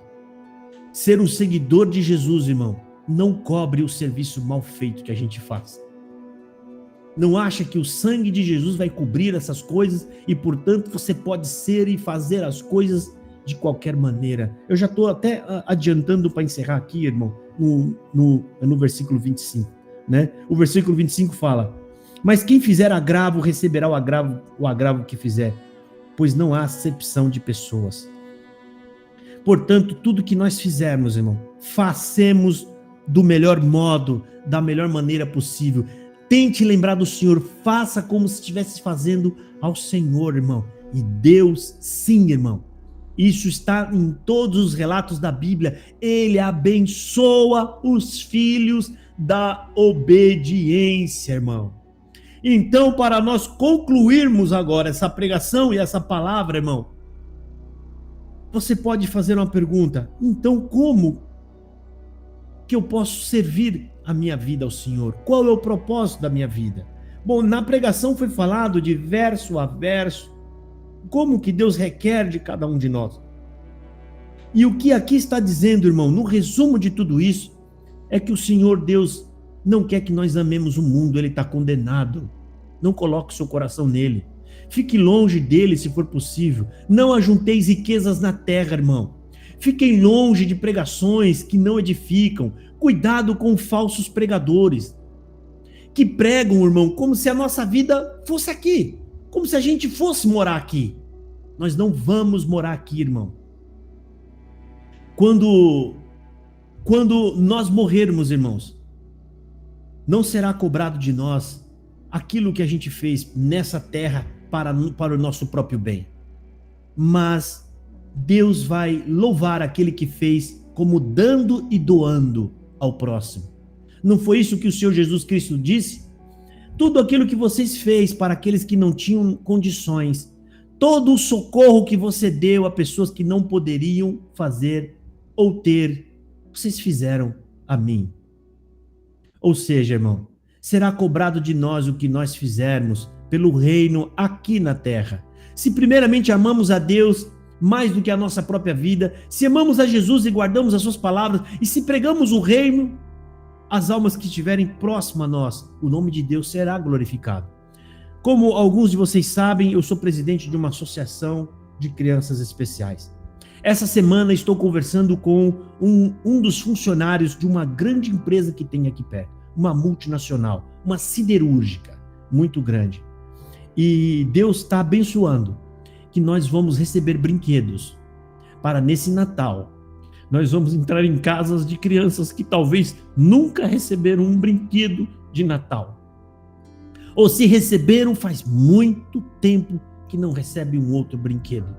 Ser um seguidor de Jesus, irmão, não cobre o serviço mal feito que a gente faz. Não acha que o sangue de Jesus vai cobrir essas coisas e, portanto, você pode ser e fazer as coisas de qualquer maneira. Eu já estou até adiantando para encerrar aqui, irmão, no versículo 25. Né? O versículo 25 fala: mas quem fizer agravo receberá o agravo que fizer, pois não há acepção de pessoas. Portanto, tudo que nós fizermos, irmão, façamos do melhor modo, da melhor maneira possível. Tente lembrar do Senhor, faça como se estivesse fazendo ao Senhor, irmão. E Deus, sim, irmão, isso está em todos os relatos da Bíblia, Ele abençoa os filhos da obediência, irmão. Então, para nós concluirmos agora essa pregação e essa palavra, irmão, você pode fazer uma pergunta: então como que eu posso servir a minha vida ao Senhor? Qual é o propósito da minha vida? Bom, na pregação foi falado de verso a verso, como que Deus requer de cada um de nós. E o que aqui está dizendo, irmão, no resumo de tudo isso, é que o Senhor Deus não quer que nós amemos o mundo, Ele está condenado. Não coloque seu coração nele. Fique longe dele se for possível. Não ajunteis riquezas na terra, irmão. Fiquem longe de pregações que não edificam. Cuidado com falsos pregadores, que pregam, irmão, como se a nossa vida fosse aqui, como se a gente fosse morar aqui. Nós não vamos morar aqui, irmão. Quando nós morrermos, irmãos, não será cobrado de nós aquilo que a gente fez nessa terra para o nosso próprio bem. Mas Deus vai louvar aquele que fez como dando e doando ao próximo. Não foi isso que o Senhor Jesus Cristo disse? Tudo aquilo que vocês fez para aqueles que não tinham condições, todo o socorro que você deu a pessoas que não poderiam fazer ou ter, vocês fizeram a mim. Ou seja, irmão, será cobrado de nós o que nós fizermos pelo reino aqui na terra. Se primeiramente amamos a Deus mais do que a nossa própria vida, se amamos a Jesus e guardamos as suas palavras, e se pregamos o reino, as almas que estiverem próximas a nós, o nome de Deus será glorificado. Como alguns de vocês sabem, eu sou presidente de uma associação de crianças especiais. Essa semana estou conversando com um dos funcionários de uma grande empresa que tem aqui perto, uma multinacional, uma siderúrgica muito grande. E Deus está abençoando que nós vamos receber brinquedos para nesse Natal. Nós vamos entrar em casas de crianças que talvez nunca receberam um brinquedo de Natal. Ou se receberam, faz muito tempo que não recebem um outro brinquedo.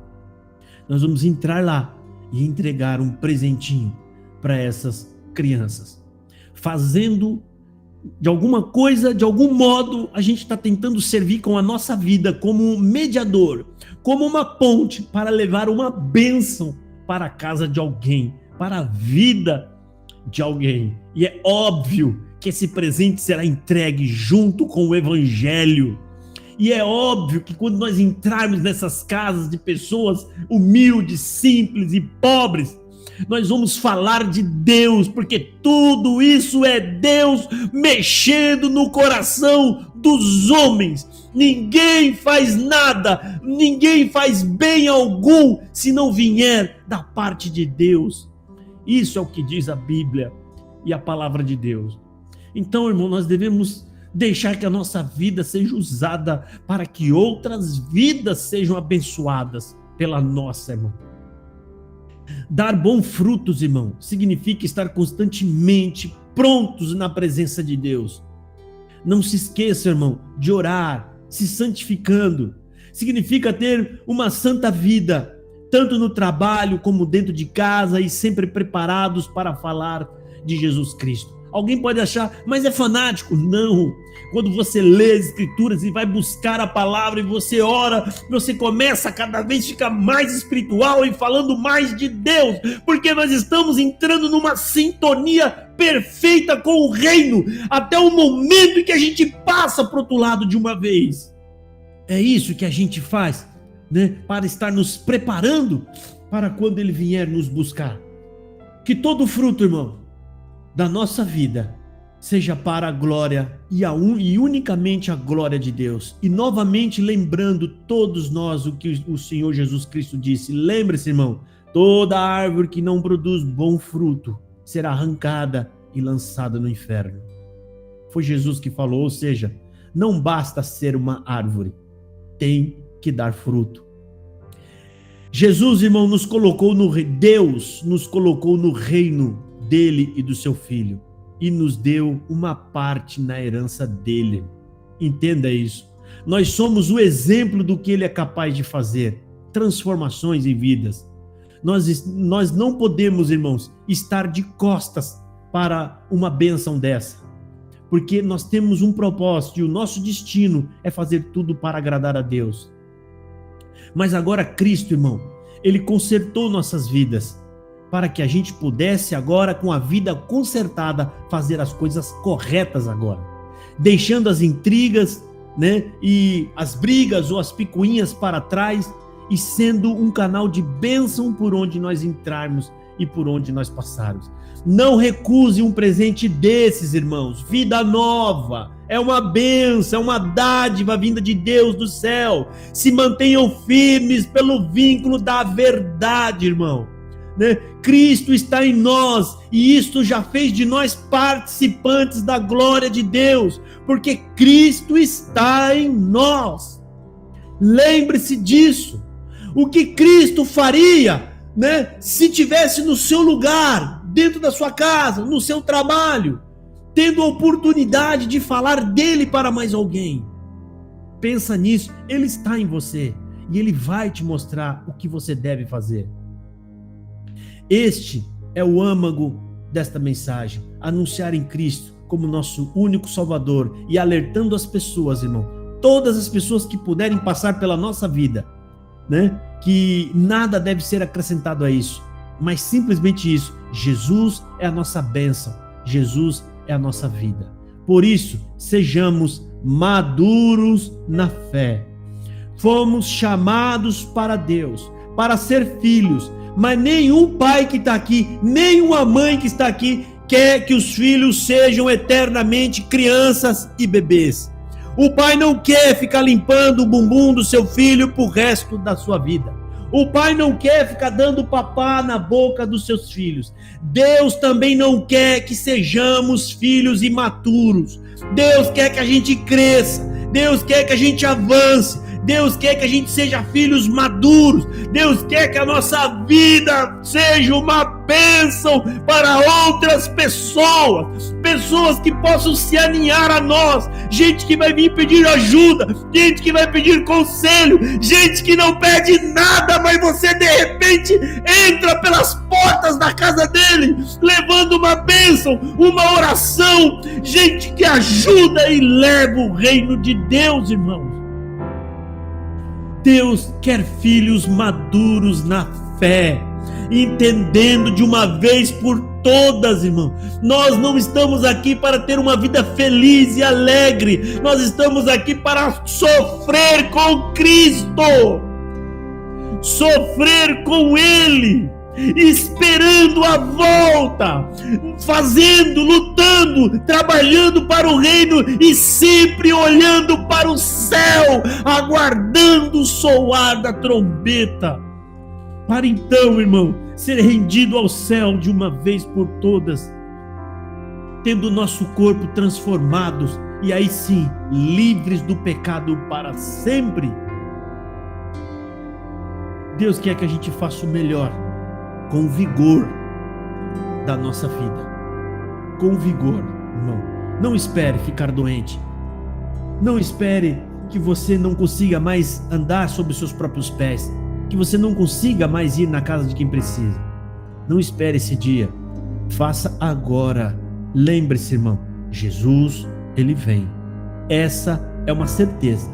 Nós vamos entrar lá e entregar um presentinho para essas crianças. Fazendo de alguma coisa, de algum modo, a gente está tentando servir com a nossa vida como um mediador, como uma ponte para levar uma bênção para a casa de alguém, para a vida de alguém. E é óbvio que esse presente será entregue junto com o Evangelho. E é óbvio que quando nós entrarmos nessas casas de pessoas humildes, simples e pobres, nós vamos falar de Deus, porque tudo isso é Deus mexendo no coração dos homens. Ninguém faz nada, ninguém faz bem algum se não vier da parte de Deus. Isso é o que diz a Bíblia e a palavra de Deus. Então, irmão, nós devemos deixar que a nossa vida seja usada para que outras vidas sejam abençoadas pela nossa, irmão. Dar bons frutos, irmão, significa estar constantemente prontos na presença de Deus. Não se esqueça, irmão, de orar, se santificando. Significa ter uma santa vida, tanto no trabalho como dentro de casa, e sempre preparados para falar de Jesus Cristo. Alguém pode achar, mas é fanático. Não. Quando você lê as escrituras e vai buscar a palavra e você ora, você começa a cada vez ficar mais espiritual e falando mais de Deus, porque nós estamos entrando numa sintonia perfeita com o reino, até o momento em que a gente passa para o outro lado de uma vez. É isso que a gente faz, né? Para estar nos preparando para quando ele vier nos buscar. Que todo fruto, irmão, da nossa vida seja para a glória e unicamente a glória de Deus. E novamente lembrando todos nós o que o Senhor Jesus Cristo disse. Lembre-se, irmão, toda árvore que não produz bom fruto será arrancada e lançada no inferno. Foi Jesus que falou, ou seja, não basta ser uma árvore, tem que dar fruto. Jesus, irmão, Deus nos colocou no reino dele e do seu filho e nos deu uma parte na herança dele. Entenda isso. Nós somos o exemplo do que ele é capaz de fazer, transformações em vidas. Nós não podemos, irmãos, estar de costas para uma bênção dessa, porque nós temos um propósito e o nosso destino é fazer tudo para agradar a Deus. Mas agora Cristo, irmão, ele consertou nossas vidas para que a gente pudesse agora, com a vida consertada, fazer as coisas corretas agora, deixando as intrigas, né, e as brigas ou as picuinhas para trás e sendo um canal de bênção por onde nós entrarmos e por onde nós passarmos. Não recuse um presente desses, irmãos. Vida nova é uma bênção, é uma dádiva vinda de Deus do céu. Se mantenham firmes pelo vínculo da verdade, irmão, né? Cristo está em nós e isto já fez de nós participantes da glória de Deus, porque Cristo está em nós. Lembre-se disso. O que Cristo faria, né, se tivesse no seu lugar, dentro da sua casa, no seu trabalho, tendo a oportunidade de falar dele para mais alguém? Pensa nisso. Ele está em você e ele vai te mostrar o que você deve fazer. Este é o âmago desta mensagem: anunciar em Cristo como nosso único Salvador e alertando as pessoas, irmão, todas as pessoas que puderem passar pela nossa vida, né, que nada deve ser acrescentado a isso, mas simplesmente isso: Jesus é a nossa bênção, Jesus é a nossa vida. Por isso, sejamos maduros na fé. Fomos chamados para Deus, para ser filhos, mas nenhum pai que está aqui, nenhuma mãe que está aqui quer que os filhos sejam eternamente crianças e bebês. O pai não quer ficar limpando o bumbum do seu filho pro resto da sua vida. O pai não quer ficar dando papá na boca dos seus filhos. Deus também não quer que sejamos filhos imaturos. Deus quer que a gente cresça. Deus quer que a gente avance. Deus quer que a gente seja filhos maduros. Deus quer que a nossa vida seja uma bênção para outras pessoas. Pessoas que possam se aninhar a nós. Gente que vai vir pedir ajuda. Gente que vai pedir conselho. Gente que não pede nada, mas você de repente entra pelas portas da casa dele, levando uma bênção, uma oração. Gente que ajuda e leva o reino de Deus, irmãos. Deus quer filhos maduros na fé, entendendo de uma vez por todas, irmão. Nós não estamos aqui para ter uma vida feliz e alegre. Nós estamos aqui para sofrer com Cristo, sofrer com Ele, esperando a volta, fazendo, lutando, trabalhando para o reino e sempre olhando para o céu, aguardando o soar da trombeta, para então, irmão, ser rendido ao céu de uma vez por todas, tendo nosso corpo transformados e aí sim, livres do pecado para sempre. Deus quer que a gente faça o melhor, com vigor da nossa vida. Com vigor, irmão. Não espere ficar doente. Não espere que você não consiga mais andar sobre seus próprios pés, que você não consiga mais ir na casa de quem precisa. Não espere esse dia. Faça agora, Lembre-se, irmão, Jesus, ele vem. Essa é uma certeza,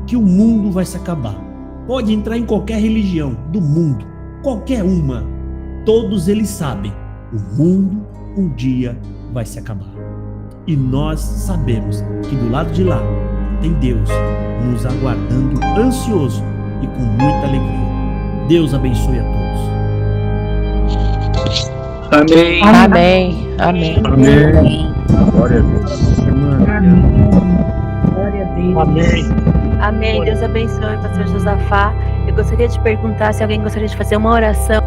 que o mundo vai se acabar. Pode entrar em qualquer religião do mundo, qualquer uma. Todos eles sabem, o mundo um dia vai se acabar. E nós sabemos que do lado de lá tem Deus nos aguardando ansioso e com muita alegria. Deus abençoe a todos. Amém. Amém. Amém. Amém. Glória a Deus. Glória a Deus. Amém. Amém. Deus abençoe, pastor Josafá. Eu gostaria de perguntar se alguém gostaria de fazer uma oração